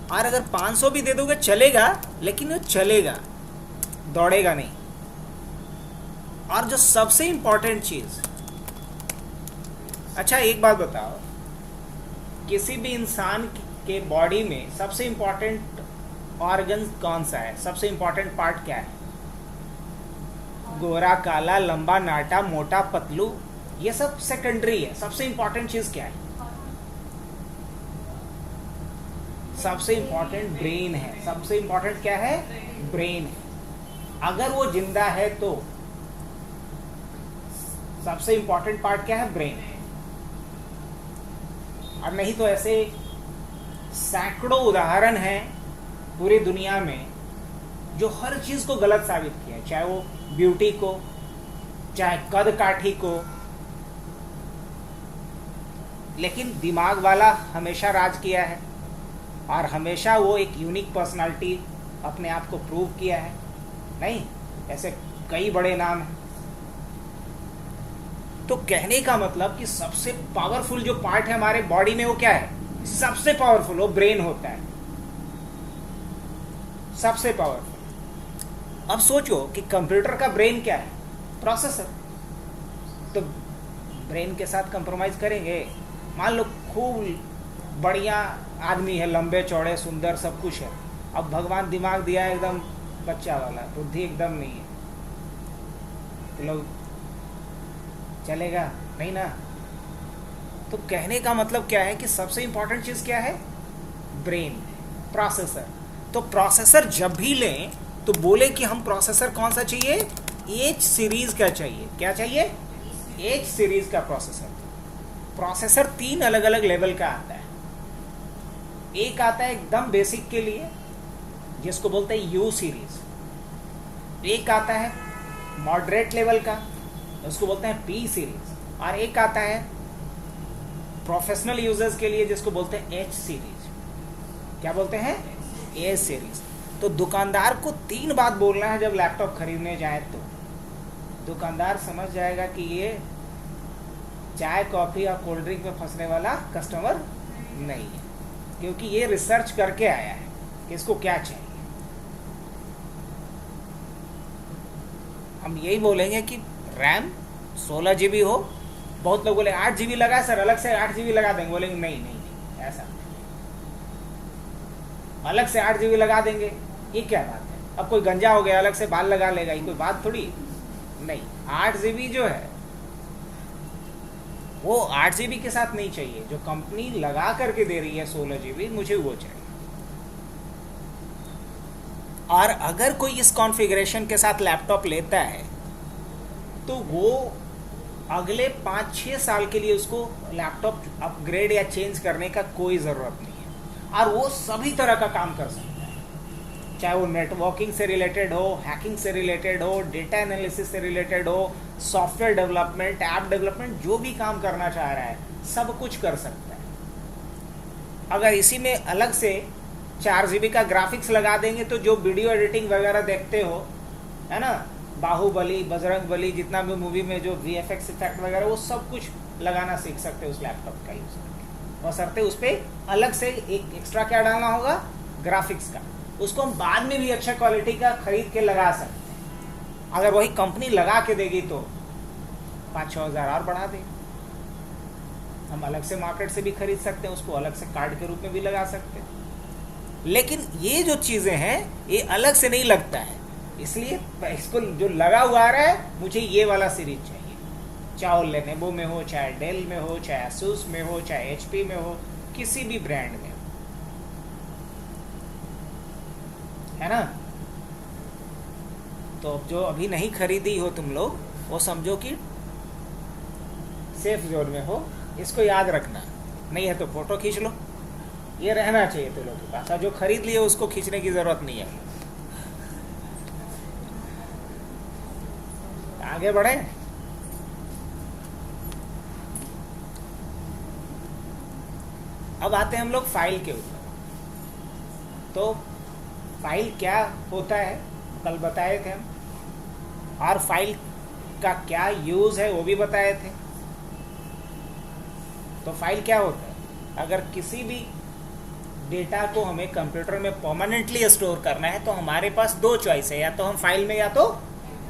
और अगर 500 भी दे दोगे चलेगा, लेकिन वो चलेगा, दौड़ेगा नहीं। और जो सबसे इम्पोर्टेंट चीज़, अच्छा एक बात बताओ, किसी भी इंसान के बॉडी में सबसे इम्पोर्टेंट ऑर्गन कौन सा है? सबसे इम्पोर्टेंट पार्ट क्या है? गोरा, काला, लंबा, नाटा, मोटा, पतलू, ये सब सेकेंडरी है। सबसे इम्पोर्टेंट चीज़ क्या है? सबसे इम्पोर्टेंट ब्रेन है। सबसे इम्पोर्टेंट क्या है? ब्रेन है। अगर वो जिंदा है तो सबसे इम्पोर्टेंट पार्ट क्या है? ब्रेन है। और नहीं तो ऐसे सैकड़ों उदाहरण हैं पूरी दुनिया में जो हर चीज को गलत साबित किया है, चाहे वो ब्यूटी को, चाहे कद काठी को, लेकिन दिमाग वाला हमेशा राज किया है और हमेशा वो एक यूनिक पर्सनालिटी अपने आप को प्रूव किया है। नहीं, ऐसे कई बड़े नाम हैं। तो कहने का मतलब कि सबसे पावरफुल जो पार्ट है हमारे बॉडी में वो क्या है? सबसे पावरफुल वो ब्रेन होता है, सबसे पावरफुल। अब सोचो कि कंप्यूटर का ब्रेन क्या है? प्रोसेसर। तो ब्रेन के साथ कंप्रोमाइज करेंगे? मान लो खूब बढ़िया आदमी है, लंबे चौड़े सुंदर सब कुछ है, अब भगवान दिमाग दिया है एकदम बच्चा वाला, बुद्धि एकदम नहीं है, तो लोग चलेगा नहीं ना। तो कहने का मतलब क्या है कि सबसे इंपॉर्टेंट चीज़ क्या है? Brain, processor. तो प्रोसेसर जब भी लें तो बोले कि हम प्रोसेसर कौन सा चाहिए? H सीरीज का चाहिए। क्या चाहिए? H सीरीज का प्रोसेसर। प्रोसेसर 3 अलग अलग लेवल का आता है। एक आता है एकदम बेसिक के लिए जिसको बोलते हैं U सीरीज, एक आता है मॉडरेट लेवल का उसको बोलते हैं P सीरीज, और एक आता है प्रोफेशनल यूजर्स के लिए जिसको बोलते हैं H सीरीज। क्या बोलते हैं? H series. तो दुकानदार को 3 बात बोलना है जब लैपटॉप खरीदने जाए तो दुकानदार समझ जाएगा कि ये चाय कॉफ़ी और कोल्ड ड्रिंक में फंसने वाला कस्टमर नहीं है, क्योंकि ये रिसर्च करके आया है कि इसको क्या चाहिए। हम यही बोलेंगे कि रैम 16 GB हो। बहुत लोग बोले 8 GB लगा सर, अलग से 8 GB लगा देंगे। बोलेंगे नहीं नहीं नहीं, ऐसा अलग से 8 GB लगा देंगे, ये क्या बात है? अब कोई गंजा हो गया अलग से बाल लगा लेगा, ये कोई बात थोड़ी नहीं। 8 GB जो है वो 8 GB के साथ नहीं चाहिए, जो कंपनी लगा करके दे रही है 16 GB मुझे वो चाहिए। और अगर कोई इस कॉन्फ़िगरेशन के साथ लैपटॉप लेता है तो वो अगले 5-6 साल के लिए उसको लैपटॉप अपग्रेड या चेंज करने का कोई ज़रूरत नहीं है, और वो सभी तरह का काम कर सकता है, चाहे वो नेटवर्किंग से रिलेटेड हो, हैकिंग से रिलेटेड हो, डेटा एनालिसिस से रिलेटेड हो, सॉफ्टवेयर डेवलपमेंट, ऐप डेवलपमेंट, जो भी काम करना चाह रहा है सब कुछ कर सकता है। अगर इसी में अलग से 4 GB का ग्राफिक्स लगा देंगे तो जो वीडियो एडिटिंग वगैरह देखते हो, है ना, बाहुबली, बजरंगबली, जितना भी मूवी में जो VFX इफेक्ट वगैरह, वो सब कुछ लगाना सीख सकते हो उस लैपटॉप का यूज़ करके। और सरते उस पर अलग से एक एक्स्ट्रा क्या डालना होगा, ग्राफिक्स का, उसको हम बाद में भी अच्छा क्वालिटी का खरीद के लगा सकते हैं। अगर वही कंपनी लगा के देगी तो 5-6 हज़ार और बढ़ा देगी। हम अलग से मार्केट से भी खरीद सकते हैं, उसको अलग से कार्ड के रूप में भी लगा सकते हैं। लेकिन ये जो चीज़ें हैं ये अलग से नहीं लगता है, इसलिए इसको जो लगा हुआ आ रहा है मुझे ये वाला सीरीज चाहिए, चाहे लेनोवो में हो, चाहे डेल में हो, चाहे asus में हो, चाहे HP में हो, किसी भी ब्रांड में हो, है ना। तो जो अभी नहीं खरीदी हो तुम लोग, वो समझो कि सेफ जोन में हो, इसको याद रखना। नहीं है तो फोटो खींच लो, ये रहना चाहिए तुम लोग के पास। और जो खरीद लिए उसको खींचने की जरूरत नहीं है। आगे बढ़े। अब आते हैं हम लोग फाइल के ऊपर। तो फाइल क्या होता है कल बताए थे हम, और फाइल का क्या यूज है वो भी बताए थे। तो फाइल क्या होता है, अगर किसी भी डेटा को हमें कंप्यूटर में परमानेंटली स्टोर करना है तो हमारे पास 2 चॉइस है, या तो हम फाइल में या तो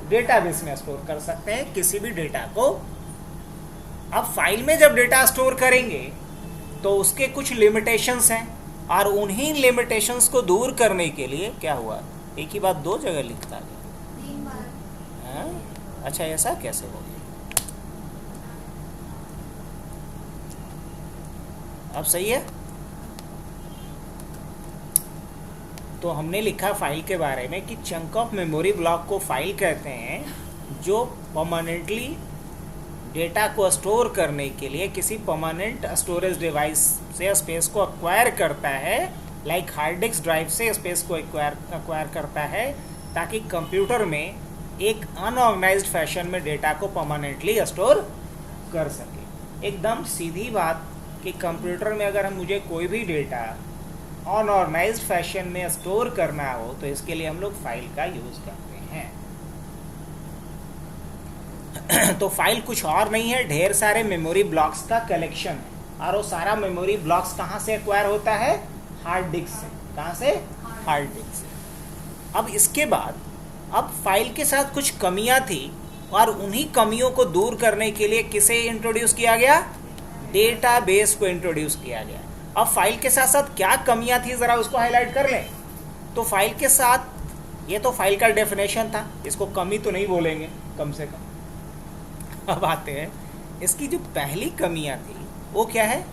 डेटाबेस में स्टोर कर सकते हैं किसी भी डेटा को। अब फाइल में जब डेटा स्टोर करेंगे तो उसके कुछ लिमिटेशंस हैं, और उन्हीं लिमिटेशंस को दूर करने के लिए क्या हुआ, एक ही बात 2 जगह लिखता गया। हाँ? अच्छा, ऐसा कैसे हो गया? अब सही है। तो हमने लिखा फाइल के बारे में कि चंक ऑफ मेमोरी ब्लॉक को फाइल कहते हैं, जो परमानेंटली डेटा को स्टोर करने के लिए किसी परमानेंट स्टोरेज डिवाइस से स्पेस को एक्वायर करता है, लाइक हार्ड डिस्क ड्राइव से स्पेस को एक्वायर करता है, ताकि कंप्यूटर में एक अनऑर्गेनाइज्ड फैशन में डेटा को परमानेंटली स्टोर कर सके। एकदम सीधी बात कि कंप्यूटर में अगर मुझे कोई भी डेटा अनऑर्गेनाइज्ड फैशन में स्टोर करना हो तो इसके लिए हम लोग फाइल का यूज करते हैं। तो फाइल कुछ और नहीं है, ढेर सारे मेमोरी ब्लॉक्स का कलेक्शन है, और वो सारा मेमोरी ब्लॉक्स कहाँ से एक्वायर होता है, हार्ड डिस्क से। कहाँ से? हार्ड डिस्क से। अब इसके बाद अब फाइल के साथ कुछ कमियां थी, और उन्हीं कमियों को दूर करने के लिए किसे इंट्रोड्यूस किया गया, डेटाबेस को इंट्रोड्यूस किया गया। अब फाइल के साथ साथ क्या कमियां थी जरा उसको हाईलाइट कर लें। तो फाइल के साथ, ये तो फाइल का डेफिनेशन था, इसको कमी तो नहीं बोलेंगे कम से कम। अब आते हैं इसकी जो पहली कमियां थी वो क्या है,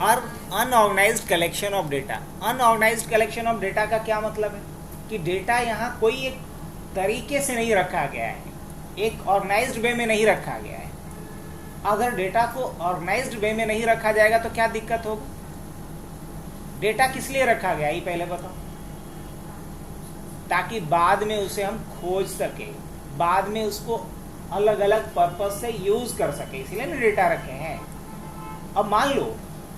और unorganised collection of data. Unorganised collection of data का क्या मतलब है कि डेटा यहाँ कोई एक तरीके से नहीं रखा गया है, एक ऑर्गेनाइज्ड वे में नहीं रखा गया है। अगर डेटा को ऑर्गेनाइज्ड वे में नहीं रखा जाएगा तो क्या दिक्कत होगी? डेटा किस लिए रखा गया ये पहले बताओ, ताकि बाद में उसे हम खोज सके, बाद में उसको अलग अलग पर्पस से यूज कर सके, इसलिए ना डेटा रखे हैं। अब मान लो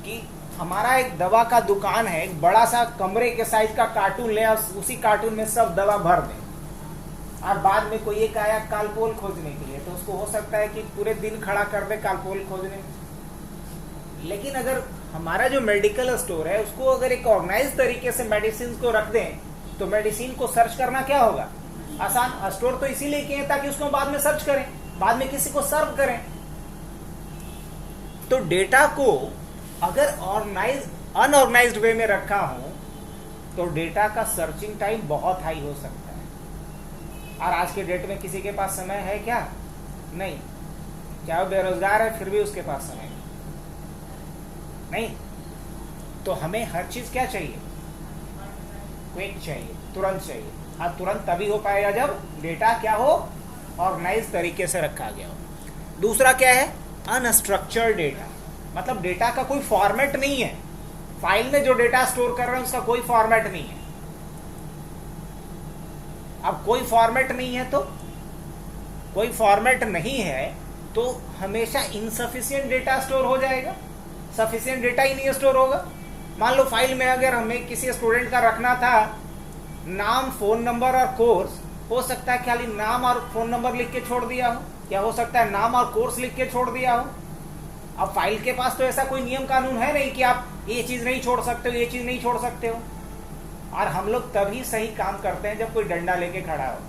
कि हमारा एक दवा का दुकान है, एक बड़ा सा कमरे के साइज का कार्टून ले और उसी कार्टून में सब दवा भर दें, और बाद में कोई एक आया कालपोल खोजने के लिए, तो उसको हो सकता है कि पूरे दिन खड़ा कर दे कालपोल खोजने। लेकिन अगर हमारा जो मेडिकल स्टोर है उसको अगर एक ऑर्गेनाइज तरीके से मेडिसिन को रख दें तो मेडिसिन को सर्च करना क्या होगा, आसान। स्टोर तो इसीलिए किए ताकि उसको बाद में सर्च करें, बाद में किसी को सर्व करें। तो डेटा को अगर अनऑर्गेनाइज्ड वे में रखा हो तो डेटा का सर्चिंग टाइम बहुत हाई हो सकता है। और आज के डेट में किसी के पास समय है क्या? नहीं। चाहे वो बेरोजगार है फिर भी उसके पास समय नहीं। तो हमें हर चीज क्या चाहिए? क्विक चाहिए, तुरंत चाहिए। हाँ, तुरंत तभी हो पाएगा जब डेटा क्या हो, ऑर्गेनाइज तरीके से रखा गया हो। दूसरा क्या है? अनस्ट्रक्चर्ड डेटा, मतलब डेटा का कोई फॉर्मेट नहीं है। फाइल में जो डेटा स्टोर कर रहे हैं उसका कोई फॉर्मेट नहीं है। अब कोई फॉर्मेट नहीं है तो कोई फॉर्मेट नहीं है तो हमेशा इनसफिशिएंट डेटा स्टोर हो जाएगा, सफिशिएंट डेटा ही नहीं स्टोर होगा। मान लो फाइल में अगर हमें किसी स्टूडेंट का रखना था नाम, फोन नंबर और कोर्स, हो सकता है खाली नाम और फोन नंबर लिख के छोड़ दिया हो, या हो सकता है नाम और कोर्स लिख के छोड़ दिया हो। अब फाइल के पास तो ऐसा कोई नियम कानून है नहीं कि आप ये चीज नहीं छोड़ सकते हो, ये चीज नहीं छोड़ सकते हो। और हम लोग तभी सही काम करते हैं जब कोई डंडा लेके खड़ा हो,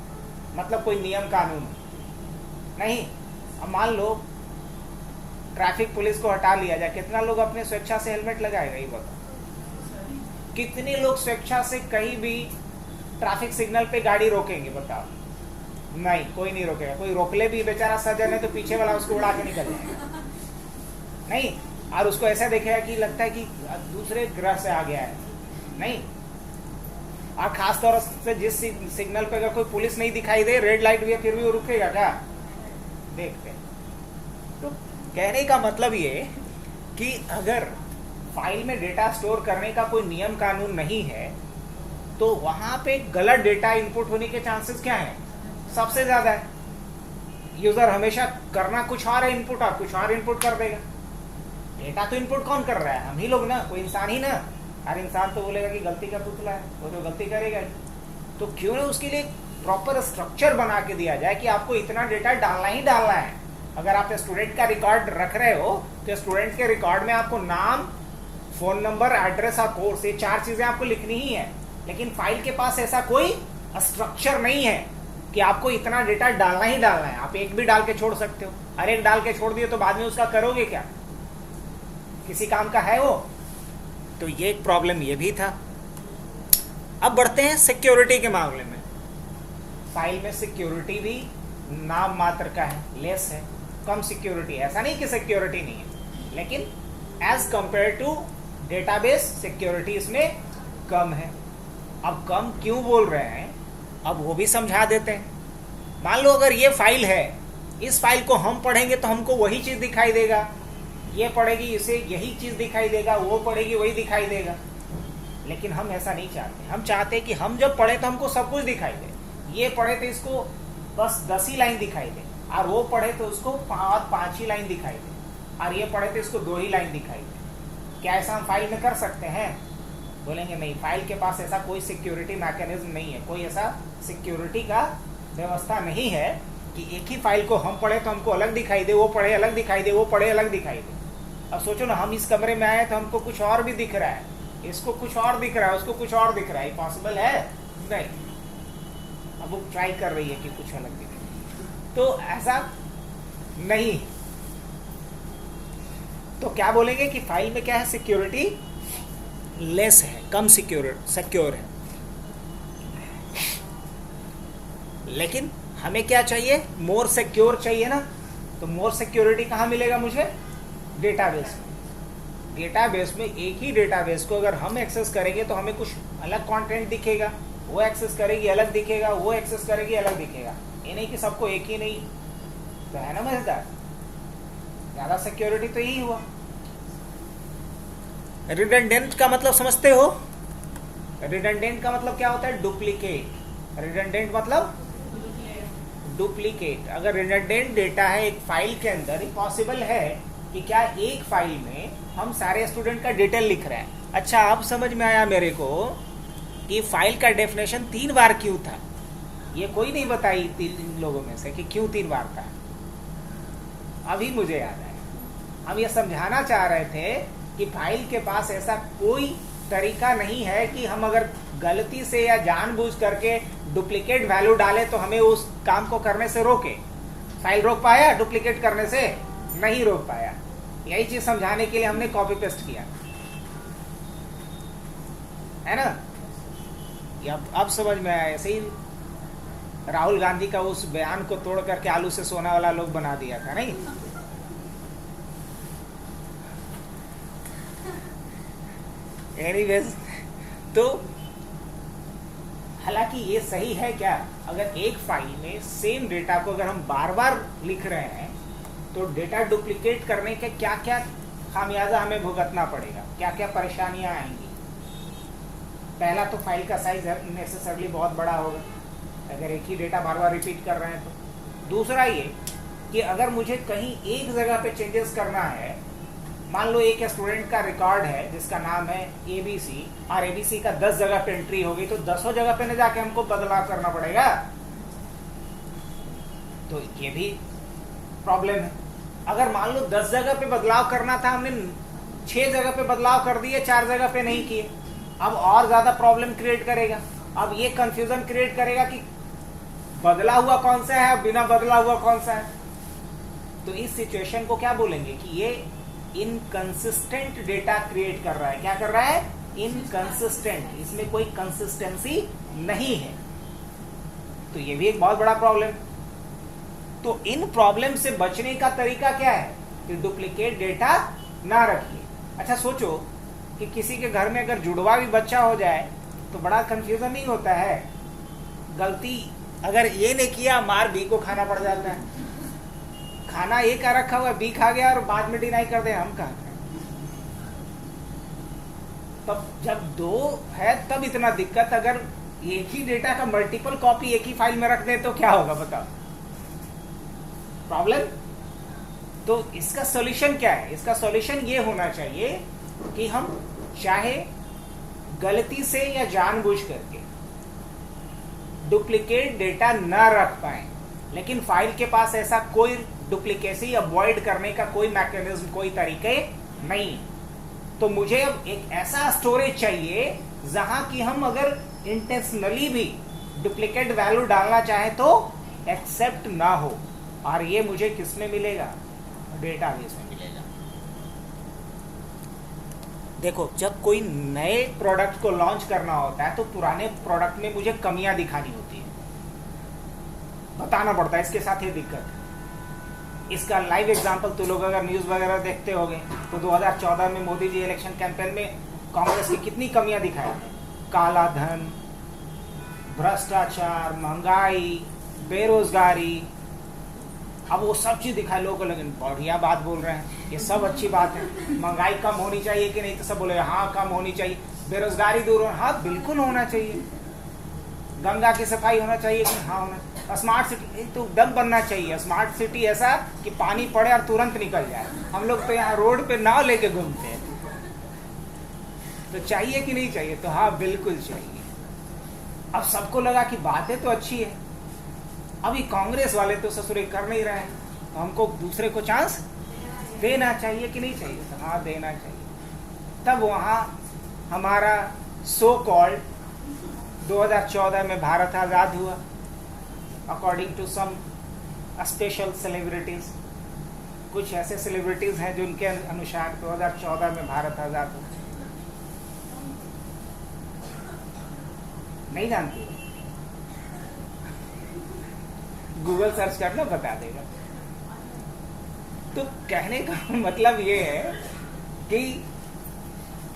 मतलब कोई नियम कानून नहीं। अब मान लो ट्रैफिक पुलिस को हटा लिया जाए, कितना लोग अपने स्वेच्छा से हेलमेट लगाएगा ये बताओ? कितने लोग स्वेच्छा से कहीं भी ट्रैफिक सिग्नल पे गाड़ी रोकेंगे बताओ? नहीं, कोई नहीं रोकेगा। कोई रोक ले भी बेचारा सज्जन है तो पीछे वाला उसको उड़ा के निकल जाएगा नहीं। और उसको ऐसा देखेगा कि लगता है कि दूसरे ग्रह से आ गया है नहीं। और खास तौर से जिस सिग्नल पे अगर कोई पुलिस नहीं दिखाई दे, रेड लाइट भी है फिर भी वो रुकेगा क्या? देखते। तो कहने का मतलब ये कि अगर फाइल में डेटा स्टोर करने का कोई नियम कानून नहीं है तो वहां पे गलत डेटा इनपुट होने के चांसेस क्या है? सबसे ज्यादा है। यूजर हमेशा करना कुछ और है इनपुट, और कुछ और इनपुट कर देगा। डेटा तो इनपुट कौन कर रहा है? हम ही लोग ना, कोई इंसान ही ना। हर इंसान तो बोलेगा कि गलती का पुतला है, वो तो गलती करेगा ही। तो क्यों ना उसके लिए प्रॉपर स्ट्रक्चर बना के दिया जाए कि आपको इतना डेटा डालना ही डालना है। अगर आप स्टूडेंट का रिकॉर्ड रख रहे हो तो स्टूडेंट के रिकॉर्ड में आपको नाम, फोन नंबर, एड्रेस और कोर्स, ये 4 चीजें आपको लिखनी ही है। लेकिन फाइल के पास ऐसा कोई स्ट्रक्चर नहीं है कि आपको इतना डेटा डालना ही डालना है। आप एक भी डाल के छोड़ सकते हो, हर एक डाल के छोड़ दिए तो बाद में उसका करोगे क्या? किसी काम का है वो? तो ये एक प्रॉब्लम ये भी था। अब बढ़ते हैं सिक्योरिटी के मामले में। फाइल में सिक्योरिटी भी नाम मात्र का है, लेस है, कम सिक्योरिटी है। ऐसा नहीं कि सिक्योरिटी नहीं है, लेकिन as compare to database security इसमें कम है। अब कम क्यों बोल रहे हैं, अब वो भी समझा देते हैं। मान लो अगर ये फाइल है, इस फाइल को हम पढ़ेंगे तो हमको वही चीज दिखाई देगा, ये पढ़ेगी इसे यही चीज दिखाई देगा, वो पढ़ेगी वही दिखाई देगा। लेकिन हम ऐसा नहीं चाहते। हम चाहते हैं कि हम जब पढ़े तो हमको सब कुछ दिखाई दे। ये पढ़े तो इसको बस 10 ही लाइन दिखाई दे, और वो पढ़े तो उसको 5 ही लाइन दिखाई दे, और ये पढ़े तो इसको 2 ही लाइन दिखाई दे। क्या ऐसा हम फाइल में कर सकते हैं? बोलेंगे नहीं, फाइल के पास ऐसा कोई सिक्योरिटी मैकेनिज्म नहीं है, कोई ऐसा सिक्योरिटी का व्यवस्था नहीं है कि एक ही फाइल को हम पढ़े तो हमको अलग दिखाई दे, वो पढ़े अलग दिखाई दे, वो पढ़े अलग दिखाई दे। अब सोचो ना, हम इस कमरे में आए तो हमको कुछ और भी दिख रहा है, इसको कुछ और दिख रहा है, उसको कुछ और दिख रहा है। पॉसिबल है? नहीं। अब वो ट्राई कर रही है कि कुछ अलग दिखे, तो ऐसा नहीं। तो क्या बोलेंगे कि फाइल में क्या है? सिक्योरिटी लेस है, कम सिक्योर है। लेकिन हमें क्या चाहिए? मोर सिक्योर चाहिए ना। तो मोर सिक्योरिटी कहाँ मिलेगा मुझे? डेटाबेस में। डेटाबेस में एक ही डेटाबेस को अगर हम एक्सेस करेंगे तो हमें कुछ अलग कंटेंट दिखेगा, वो एक्सेस करेगी अलग दिखेगा, वो एक्सेस करेगी अलग दिखेगा। ये नहीं कि सबको एक ही नहीं, तो है ना मजेदार। ज्यादा सिक्योरिटी तो यही हुआ। रिडंडेंट का मतलब समझते हो? रिडंडेंट का मतलब क्या होता है? डुप्लीकेट। रिडंडेंट मतलब डुप्लीकेट। अगर रिडंडेंट डेटा है एक फाइल के अंदर, पॉसिबल है कि क्या एक फाइल में हम सारे स्टूडेंट का डिटेल लिख रहे हैं। अच्छा, अब समझ में आया मेरे को कि फाइल का डेफिनेशन 3 बार क्यों था। ये कोई नहीं बताई 3 लोगों में से कि क्यों 3 बार था। अभी मुझे याद आया। हम ये समझाना चाह रहे थे कि फाइल के पास ऐसा कोई तरीका नहीं है कि हम अगर गलती से या जानबूझ करके डुप्लीकेट वैल्यू डाले तो हमें उस काम को करने से रोके। फाइल रोक पाया डुप्लीकेट करने से? नहीं रोक पाया। यही चीज समझाने के लिए हमने कॉपी पेस्ट किया, है ना। ये अब समझ में आया। ऐसे ही राहुल गांधी का उस बयान को तोड़ करके आलू से सोना वाला लोग बना दिया था, नहीं? एनीवेज, तो हालांकि ये सही है क्या? अगर एक फाइल में सेम डेटा को अगर हम बार बार लिख रहे हैं तो डेटा डुप्लीकेट करने के क्या क्या खामियाजा हमें भुगतना पड़ेगा, क्या क्या परेशानियां आएंगी? पहला तो फाइल का साइज नेसेसरली बहुत बड़ा होगा अगर एक ही डेटा बार बार रिपीट कर रहे हैं तो। दूसरा ये कि अगर मुझे कहीं एक जगह पे चेंजेस करना है, मान लो एक स्टूडेंट का रिकॉर्ड है जिसका नाम है एबीसी और एबीसी का 10 जगह पे एंट्री होगी, तो 10 जगह पे न जाके हमको बदलाव करना पड़ेगा, तो ये भी प्रॉब्लम है। अगर मान लो 10 जगह पे बदलाव करना था, हमने 6 जगह पे बदलाव कर दिए, 4 जगह पे नहीं किए, अब और ज्यादा प्रॉब्लम क्रिएट करेगा। अब ये कंफ्यूजन क्रिएट करेगा कि बदला हुआ कौन सा है, बिना बदला हुआ कौन सा है। तो इस सिचुएशन को क्या बोलेंगे कि ये इनकंसिस्टेंट डेटा क्रिएट कर रहा है। क्या कर रहा है? इनकंसिस्टेंट, इसमें कोई कंसिस्टेंसी नहीं है। तो ये भी एक बहुत बड़ा प्रॉब्लम। तो इन प्रॉब्लम से बचने का तरीका क्या है? कि डुप्लीकेट डेटा ना रखिए। अच्छा सोचो कि किसी के घर में अगर जुड़वा भी बच्चा हो जाए तो बड़ा कंफ्यूजन नहीं होता है? गलती अगर ये ने किया, मार बी को खाना पड़ जाता है। खाना ए का रखा हुआ, बी खा गया और बाद में डिनाई कर दे हम कहा। तब जब 2 है तब इतना दिक्कत, अगर एक ही डेटा का मल्टीपल कॉपी एक ही फाइल में रख दे तो क्या होगा बताओ? प्रॉब्लम। तो इसका सॉल्यूशन क्या है? इसका सॉल्यूशन ये होना चाहिए कि हम चाहे गलती से या जानबूझ करके डुप्लीकेट डेटा न रख पाए, लेकिन फाइल के पास ऐसा कोई डुप्लीकेसी अवॉइड करने का कोई मैकेनिज्म, कोई तरीके नहीं। तो मुझे अब एक ऐसा स्टोरेज चाहिए जहां कि हम अगर इंटेंशनली भी डुप्लीकेट वैल्यू डालना चाहे तो एक्सेप्ट ना हो। और ये मुझे किस में मिलेगा? डेटाबेस में मिलेगा। देखो, जब कोई नए प्रोडक्ट को लॉन्च करना होता है तो पुराने प्रोडक्ट में मुझे कमियां दिखानी होती है, बताना पड़ता है इसके साथ ये दिक्कत है। इसका लाइव एग्जांपल तो लोग अगर न्यूज़ वगैरह देखते होंगे तो 2014 में मोदी जी इलेक्शन कैंपेन में कांग्रेस की कितनी कमियां दिखाया। काला धन, भ्रष्टाचार, महंगाई, बेरोजगारी, अब वो सब चीज दिखाए लोगों को, लेकिन बढ़िया बात बोल रहे हैं, ये सब अच्छी बात है। महंगाई कम होनी चाहिए कि नहीं, तो सब बोले हाँ कम होनी चाहिए। बेरोजगारी दूर होना, हाँ बिल्कुल होना चाहिए। गंगा की सफाई होना चाहिए कि हाँ होना। स्मार्ट सिटी तो दम बनना चाहिए। स्मार्ट सिटी ऐसा कि पानी पड़े और तुरंत निकल जाए। हम लोग तो यहाँ रोड पे नाव लेके घूमते हैं। तो चाहिए कि नहीं चाहिए? तो हाँ बिल्कुल चाहिए। अब सबको लगा कि बातें तो अच्छी है, अभी कांग्रेस वाले तो ससुरे कर नहीं रहे हैं, तो हमको दूसरे को चांस देना चाहिए कि नहीं चाहिए? तो हाँ देना चाहिए। तब वहाँ हमारा सो कॉल्ड 2014 में भारत आज़ाद हुआ according to some special celebrities. कुछ ऐसे सेलिब्रिटीज हैं जिनके अनुसार 2014 में भारत आज़ाद हुआ। नहीं जानते? गूगल सर्च करना बता देगा। तो कहने का मतलब ये है कि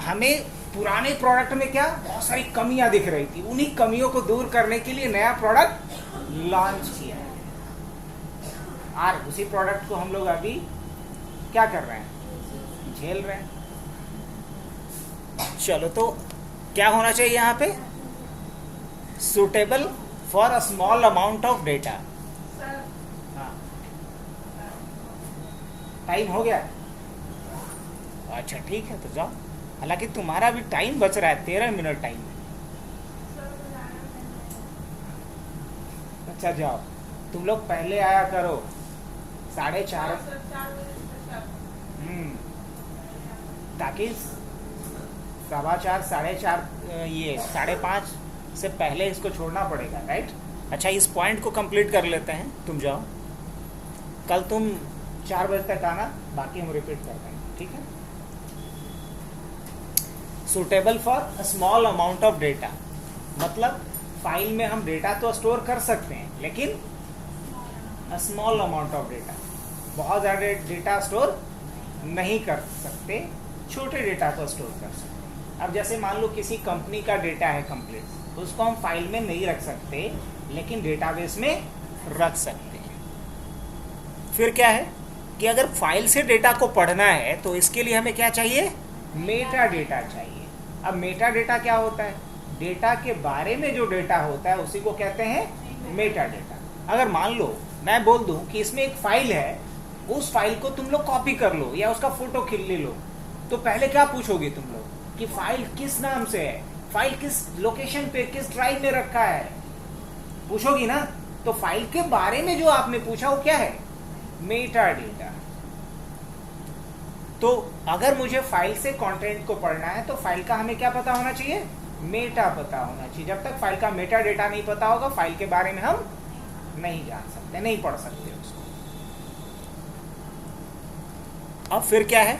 हमें पुराने प्रोडक्ट में क्या बहुत सारी कमियां दिख रही थी, उन्हीं कमियों को दूर करने के लिए नया प्रोडक्ट लॉन्च किया है। और उसी प्रोडक्ट को हम लोग अभी क्या कर रहे हैं? झेल रहे हैं। चलो, तो क्या होना चाहिए यहाँ पे? Suitable for a small amount of data. Time हो गया? अच्छा ठीक है, तो जाओ। हालांकि तुम्हारा भी टाइम बच रहा है, 13 मिनट टाइम है। अच्छा जाओ, तुम लोग पहले आया करो 4:30, ताकि 4:15, 4:30, ये 5:30 से पहले इसको छोड़ना पड़ेगा, राइट? अच्छा, इस पॉइंट को कंप्लीट कर लेते हैं, तुम जाओ। कल तुम 4 बजे तक आना, बाकी हम रिपीट कर देंगे, ठीक है? Suitable for a small amount of data. मतलब फाइल में हम डेटा तो स्टोर कर सकते हैं, लेकिन स्मॉल अमाउंट ऑफ डेटा, बहुत ज़्यादा डेटा स्टोर नहीं कर सकते, छोटे डेटा को स्टोर कर सकते। अब जैसे मान लो किसी कंपनी का डेटा है कंप्लीट, तो उसको हम फाइल में नहीं रख सकते, लेकिन डेटाबेस में रख सकते हैं। फिर क्या है कि अगर फाइल से डेटा को पढ़ना है तो इसके लिए हमें क्या चाहिए, मेटा डेटा चाहिए। अब मेटा डेटा क्या होता है, डेटा के बारे में जो डेटा होता है उसी को कहते हैं मेटा डेटा। अगर मान लो मैं बोल दूं कि इसमें एक फाइल है, उस फाइल को तुम लोग कॉपी कर लो या उसका फोटो खींच ले लो, तो पहले क्या पूछोगे तुम लोग कि फाइल किस नाम से है, फाइल किस लोकेशन पे, किस ड्राइव में रखा है, पूछोगी ना। तो फाइल के बारे में जो आपने पूछा वो क्या है, मेटा डेटा। तो अगर मुझे फाइल से कंटेंट को पढ़ना है तो फाइल का हमें क्या पता होना चाहिए, मेटा पता होना चाहिए। जब तक फाइल का मेटा डेटा नहीं पता होगा, फाइल के बारे में हम नहीं जान सकते, नहीं पढ़ सकते उसको। अब फिर क्या है,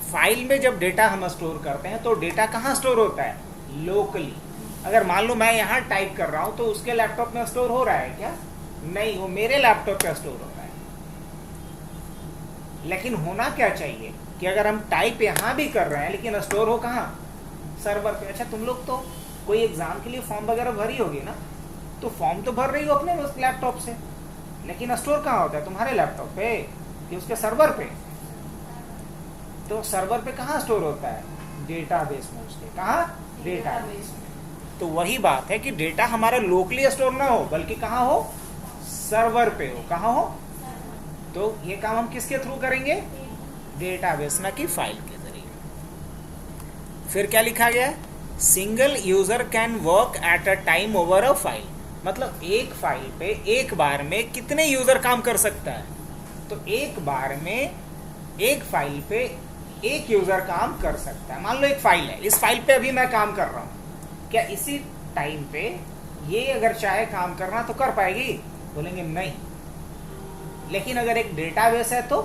फाइल में जब डेटा हम स्टोर करते हैं तो डेटा कहाँ स्टोर होता है, लोकली। अगर मान लो मैं यहाँ टाइप कर रहा हूं तो उसके लैपटॉप में स्टोर हो रहा है क्या, नहीं, वो मेरे लैपटॉप पे स्टोर हो रहा है। लेकिन होना क्या चाहिए कि अगर हम टाइप यहाँ भी कर रहे हैं लेकिन स्टोर हो कहाँ, सर्वर पे। अच्छा, तुम लोग तो कोई एग्जाम के लिए फॉर्म वगैरह भरी होगी ना, तो फॉर्म तो भर रही हो अपने लैपटॉप से, लेकिन स्टोर कहाँ होता है, तुम्हारे लैपटॉप पे कि उसके सर्वर पे। तो सर्वर पे कहाँ स्टोर होता है, डेटाबेस में, उसके कहाँ, डेटाबेस में। तो वही बात है कि डेटा हमारा लोकली स्टोर ना हो, बल्कि कहाँ हो, सर्वर पे हो। कहाँ हो, तो ये काम हम किसके थ्रू करेंगे, डेटाबेस, ना कि फाइल के जरिए। फिर क्या लिखा गया है, single user can work at a time over a file. मतलब एक फाइल पे एक बार में कितने यूजर काम कर सकता है, तो एक बार में एक फाइल पे एक यूजर काम कर सकता है। मान लो एक फाइल है, इस फाइल पे अभी मैं काम कर रहा हूं, क्या इसी टाइम पे ये अगर चाहे काम करना तो कर पाएगी, बोलेंगे नहीं। लेकिन अगर एक डेटाबेस है तो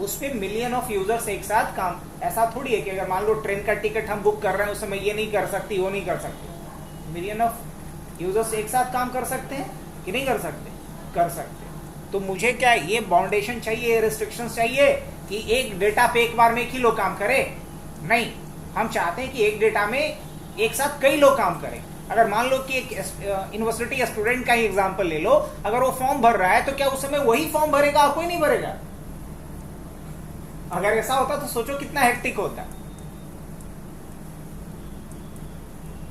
उसमें मिलियन ऑफ यूजर्स एक साथ काम, ऐसा थोड़ी है कि अगर मान लो ट्रेन का टिकट हम बुक कर रहे हैं उस समय ये नहीं कर सकती, वो नहीं कर सकती। मिलियन ऑफ यूजर्स एक साथ काम कर सकते हैं कि नहीं कर सकते, कर सकते। तो मुझे क्या ये बाउंडेशन चाहिए, रिस्ट्रिक्शंस चाहिए कि एक डेटा पे एक बार में एक ही लोग काम करे, नहीं। हम चाहते हैं कि एक डेटा में एक साथ कई लोग काम करें। अगर मान लो कि एक यूनिवर्सिटी स्टूडेंट का ही एग्जांपल ले लो, अगर वो फॉर्म भर रहा है तो क्या उस समय वही फॉर्म भरेगा और कोई नहीं भरेगा? अगर ऐसा होता तो सोचो कितना हेक्टिक होता।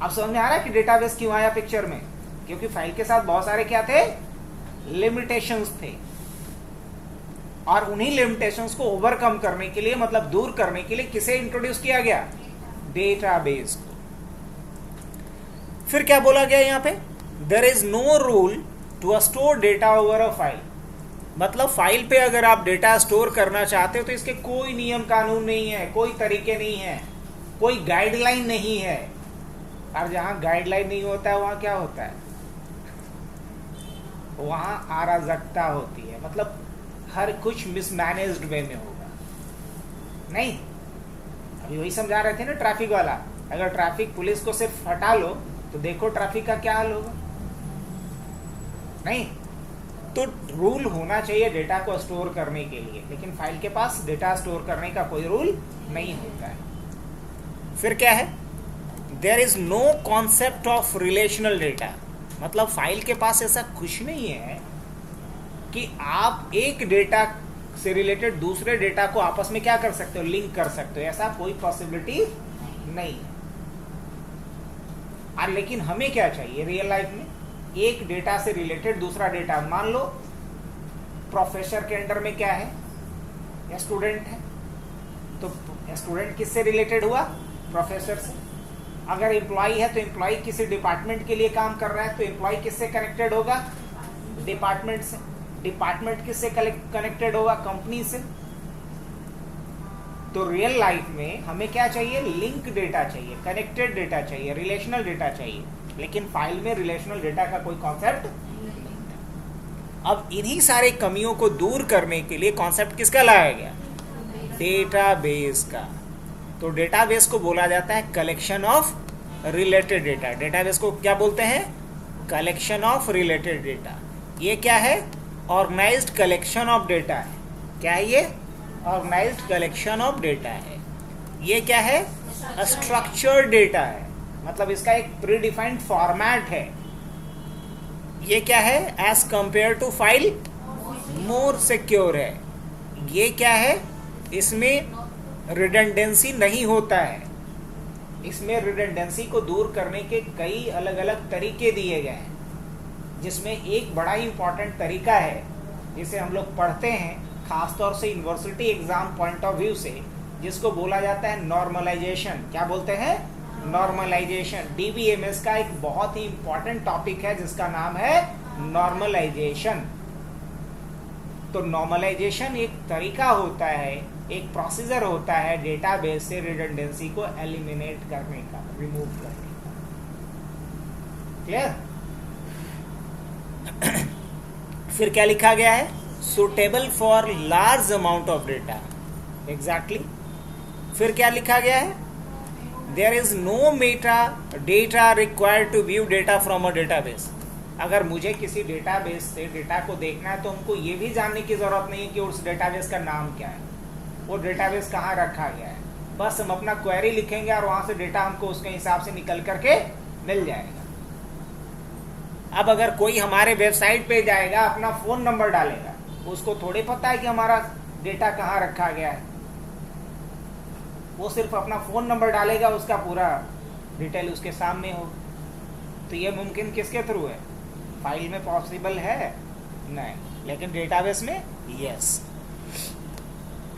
आप समझ में आ रहा है कि डेटाबेस क्यों आया पिक्चर में? क्योंकि फाइल के साथ बहुत सारे क्या थे, लिमिटेशंस थे, और उन्हीं लिमिटेशंस को ओवरकम करने के लिए, मतलब दूर करने के लिए किसे इंट्रोड्यूस किया गया, डेटाबेस को। फिर क्या बोला गया यहाँ पे, there is no rule to store data over a file. मतलब फाइल पे अगर आप डेटा स्टोर करना चाहते हो तो इसके कोई नियम कानून नहीं है, कोई तरीके नहीं है, कोई गाइडलाइन नहीं है। और जहां गाइडलाइन नहीं होता है वहां क्या होता है, वहां अराजकता होती है। मतलब हर कुछ मिसमैनेज्ड वे में होगा। नहीं, अभी वही समझा रहे थे ना ट्रैफिक वाला, अगर ट्रैफिक पुलिस को सिर्फ हटा लो तो देखो ट्रैफिक का क्या हाल होगा। नहीं, तो रूल होना चाहिए डेटा को स्टोर करने के लिए, लेकिन फाइल के पास डेटा स्टोर करने का कोई रूल नहीं होता है। फिर क्या है, there is no concept of relational data. मतलब फाइल के पास ऐसा कुछ नहीं है कि आप एक डेटा से रिलेटेड दूसरे डेटा को आपस में क्या कर सकते हो, लिंक कर सकते हो, ऐसा कोई पॉसिबिलिटी नहीं है। और लेकिन हमें क्या चाहिए रियल लाइफ में, एक डेटा से रिलेटेड दूसरा डेटा। मान लो प्रोफेसर के अंडर में क्या है, या स्टूडेंट है, तो स्टूडेंट किससे रिलेटेड हुआ, प्रोफेसर से। अगर एम्प्लॉय है तो एम्प्लॉय किसी डिपार्टमेंट के लिए काम कर रहा है तो एम्प्लॉय किससे कनेक्टेड होगा, डिपार्टमेंट से। डिपार्टमेंट किससे कनेक्टेड होगा, कंपनी से। तो रियल लाइफ में हमें क्या चाहिए, लिंक डेटा चाहिए, कनेक्टेड डेटा चाहिए, रिलेशनल डेटा चाहिए। लेकिन फाइल में रिलेशनल डेटा का कोई कॉन्सेप्ट नहीं था। अब इन्हीं सारे कमियों को दूर करने के लिए कॉन्सेप्ट किसका लाया गया, डेटाबेस का। तो डेटाबेस को बोला जाता है collection of related data. Database को क्या बोलते हैं? Collection of related data. ये क्या है? ऑर्गेनाइज्ड कलेक्शन ऑफ डेटा है। क्या है ये? ऑर्गेनाइज्ड कलेक्शन ऑफ डेटा है। ये क्या है? स्ट्रक्चर्ड डेटा है, मतलब इसका एक प्री डिफाइंड फॉर्मेट है। ये क्या है? As compare to file more secure है। ये क्या है? इसमें रिडंडेंसी नहीं होता है। इसमें रिडंडेंसी को दूर करने के कई अलग अलग तरीके दिए गए हैं, जिसमें एक बड़ा ही इंपॉर्टेंट तरीका है जिसे हम लोग पढ़ते हैं खासतौर से university exam point of view से, जिसको बोला जाता है नॉर्मलाइजेशन। क्या बोलते हैं? नॉर्मलाइजेशन। डीबीएमएस का एक बहुत ही इंपॉर्टेंट टॉपिक है जिसका नाम है नॉर्मलाइजेशन। तो नॉर्मलाइजेशन एक तरीका होता है, एक प्रोसीजर होता है डेटाबेस से रिडंडेंसी को एलिमिनेट करने का, रिमूव करने का। क्लियर? फिर क्या लिखा गया है? Suitable for large amount of data. Exactly. फिर क्या लिखा गया है? There is no meta data required to view data from a database. अगर मुझे किसी डेटाबेस से डेटा को देखना है तो हमको ये भी जानने की जरूरत नहीं है कि उस डेटाबेस का नाम क्या है, वो डेटाबेस कहाँ रखा गया है। बस हम अपना क्वेरी लिखेंगे और वहां से डेटा हमको उसके हिसाब से निकल करके मिल जाएगा। अब अगर कोई हमारे वेबसाइट पे जाएगा, अपना फोन नंबर डालेगा, उसको थोड़ी पता है कि हमारा डेटा कहाँ रखा गया है। वो सिर्फ अपना फोन नंबर डालेगा, उसका पूरा डिटेल उसके सामने हो। तो ये मुमकिन किसके थ्रू है? फाइल में पॉसिबल है नहीं, लेकिन डेटाबेस में यस।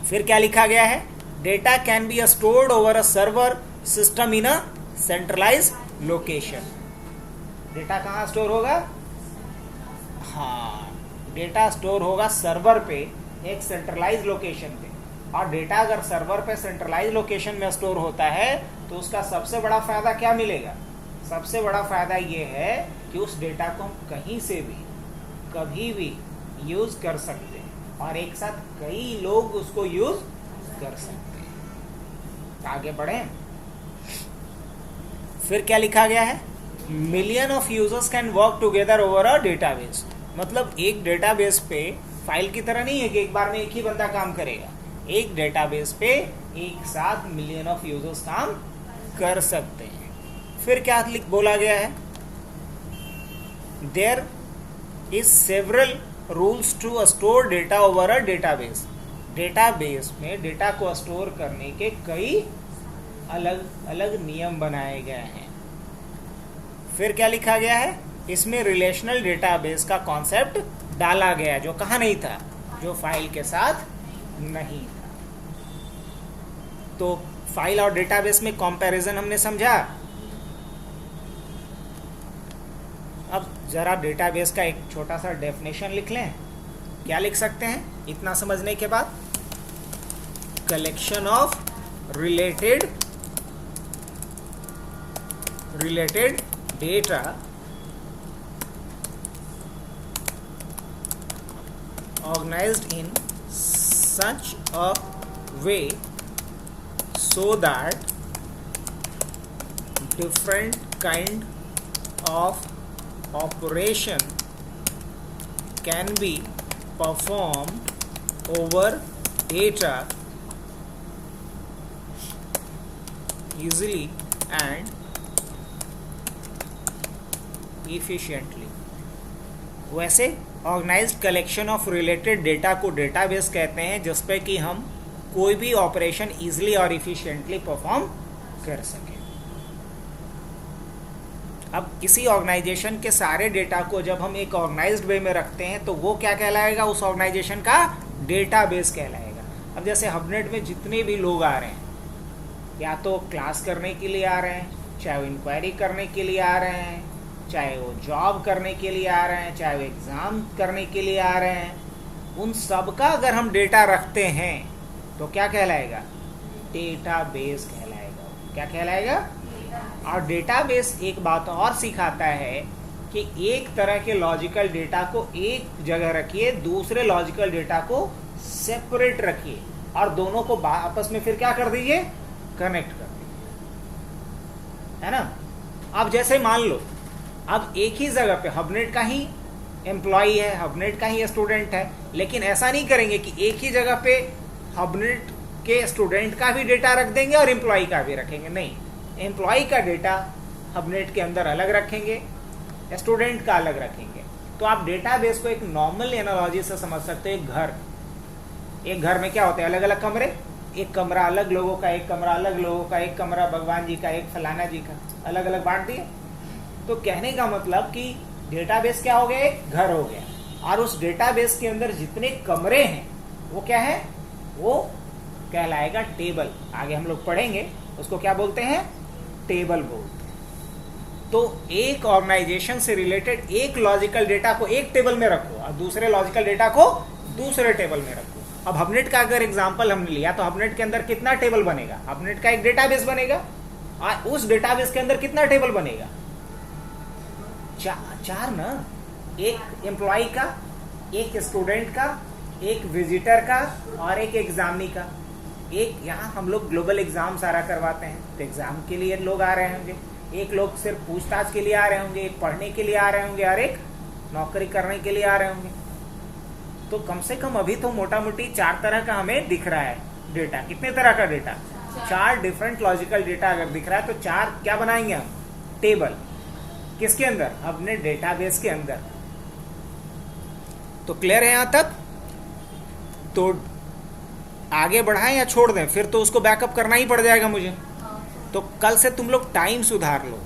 फिर क्या लिखा गया है? Data can be stored over a server system in a centralise location. Data कहाँ स्टोर होगा? हाँ, डेटा स्टोर होगा सर्वर पे, एक सेंट्रलाइज लोकेशन पे। और डेटा अगर सर्वर पे सेंट्रलाइज लोकेशन में स्टोर होता है तो उसका सबसे बड़ा फायदा क्या मिलेगा? सबसे बड़ा फायदा ये है कि उस डेटा को हम कहीं से भी कभी भी यूज कर सकते हैं और एक साथ कई लोग उसको यूज कर सकते हैं। आगे बढ़ें। फिर क्या लिखा गया है? Million of users can work together over a database. मतलब एक डेटाबेस पे फाइल की तरह नहीं है कि एक बार में एक ही बंदा काम करेगा। एक डेटाबेस पे एक साथ मिलियन ऑफ यूजर्स काम कर सकते हैं। फिर क्या बोला गया है? There is several rules to store data over a database. Database में डेटा को स्टोर करने के कई अलग अलग नियम बनाए गए हैं। फिर क्या लिखा गया है? इसमें रिलेशनल डेटाबेस का कॉन्सेप्ट डाला गया, जो कहाँ नहीं था, जो फाइल के साथ नहीं था। तो फाइल और डेटाबेस में कंपैरिजन हमने समझा। अब जरा डेटाबेस का एक छोटा सा डेफिनेशन लिख लें। क्या लिख सकते हैं इतना समझने के बाद? Collection of related data organized in such a way so that different kind of operation can be performed over data easily and efficiently। वैसे organised collection of related data को डेटाबेस कहते हैं, जिस पे कि हम कोई भी ऑपरेशन इजीली और इफिशिएंटली परफॉर्म कर सकें। अब किसी ऑर्गेनाइजेशन के सारे डेटा को जब हम एक ऑर्गेनाइज्ड वे में रखते हैं तो वो क्या कहलाएगा? उस ऑर्गेनाइजेशन का डेटाबेस कहलाएगा। अब जैसे हबनेट में जितने भी लोग आ रहे हैं, या तो क्लास करने के लिए आ रहे हैं, चाहे वो इंक्वायरी करने के लिए आ रहे हैं, चाहे वो जॉब करने के लिए आ रहे हैं, चाहे वो एग्ज़ाम करने के लिए आ रहे हैं, उन सब का अगर हम डेटा रखते हैं तो क्या कहलाएगा? डेटाबेस कहलाएगा। क्या कहलाएगा? और डेटाबेस एक बात और सिखाता है कि एक तरह के लॉजिकल डेटा को एक जगह रखिए, दूसरे लॉजिकल डेटा को सेपरेट रखिए और दोनों को आपस में फिर क्या कर दीजिए? कनेक्ट कर दीजिए, है ना। अब जैसे मान लो अब एक ही जगह पे हबनेट का ही एम्प्लॉई है, हबनेट का ही स्टूडेंट है, लेकिन ऐसा नहीं करेंगे कि एक ही जगह पे हबनेट के स्टूडेंट का भी डेटा रख देंगे और एम्प्लॉय का भी रखेंगे। नहीं, एम्प्लॉय का डेटा हबनेट के अंदर अलग रखेंगे, स्टूडेंट का अलग रखेंगे। तो आप डेटाबेस को एक नॉर्मल एनालॉजी से समझ सकते हो। एक घर में क्या होते हैं, अलग अलग कमरे, एक कमरा अलग लोगों का, एक कमरा अलग लोगों का, एक कमरा भगवान जी का, एक फलाना जी का, अलग अलग बांट दिए। तो कहने का मतलब कि डेटाबेस क्या हो गया, एक घर हो गया, और उस डेटाबेस के अंदर जितने कमरे हैं वो क्या है, वो कहलाएगा टेबल। आगे हम लोग पढ़ेंगे उसको क्या बोलते हैं, टेबल बोलते हैं। तो एक ऑर्गेनाइजेशन से रिलेटेड एक लॉजिकल डेटा को एक टेबल में रखो और दूसरे लॉजिकल डेटा को दूसरे टेबल में रखो। अब हबनेट का अगर एग्जांपल हमने लिया तो हबनेट के अंदर कितना टेबल बनेगा, हबनेट का एक डेटाबेस बनेगा और उस डेटाबेस के अंदर कितना टेबल बनेगा, चार ना, एक एम्प्लॉय का, एक स्टूडेंट का, एक विजिटर का और एक एग्जामी का। एक यहाँ हम लोग ग्लोबल एग्जाम सारा करवाते हैं तो एग्जाम के लिए लोग आ रहे होंगे, एक लोग सिर्फ पूछताछ के लिए आ रहे होंगे, एक पढ़ने के लिए आ रहे होंगे और एक नौकरी करने के लिए आ रहे होंगे। तो कम से कम अभी तो मोटा मोटी 4 तरह का हमें दिख रहा है डेटा। कितने तरह का डेटा, 4 डिफरेंट लॉजिकल डेटा अगर दिख रहा है तो 4 क्या बनाएंगे हम, टेबल। किसके अंदर, अपने डेटाबेस के अंदर। तो क्लियर है यहां तक। तो आगे बढ़ाएं या छोड़ दें, फिर तो उसको बैकअप करना ही पड़ जाएगा मुझे। तो कल से तुम लोग टाइम सुधार लो।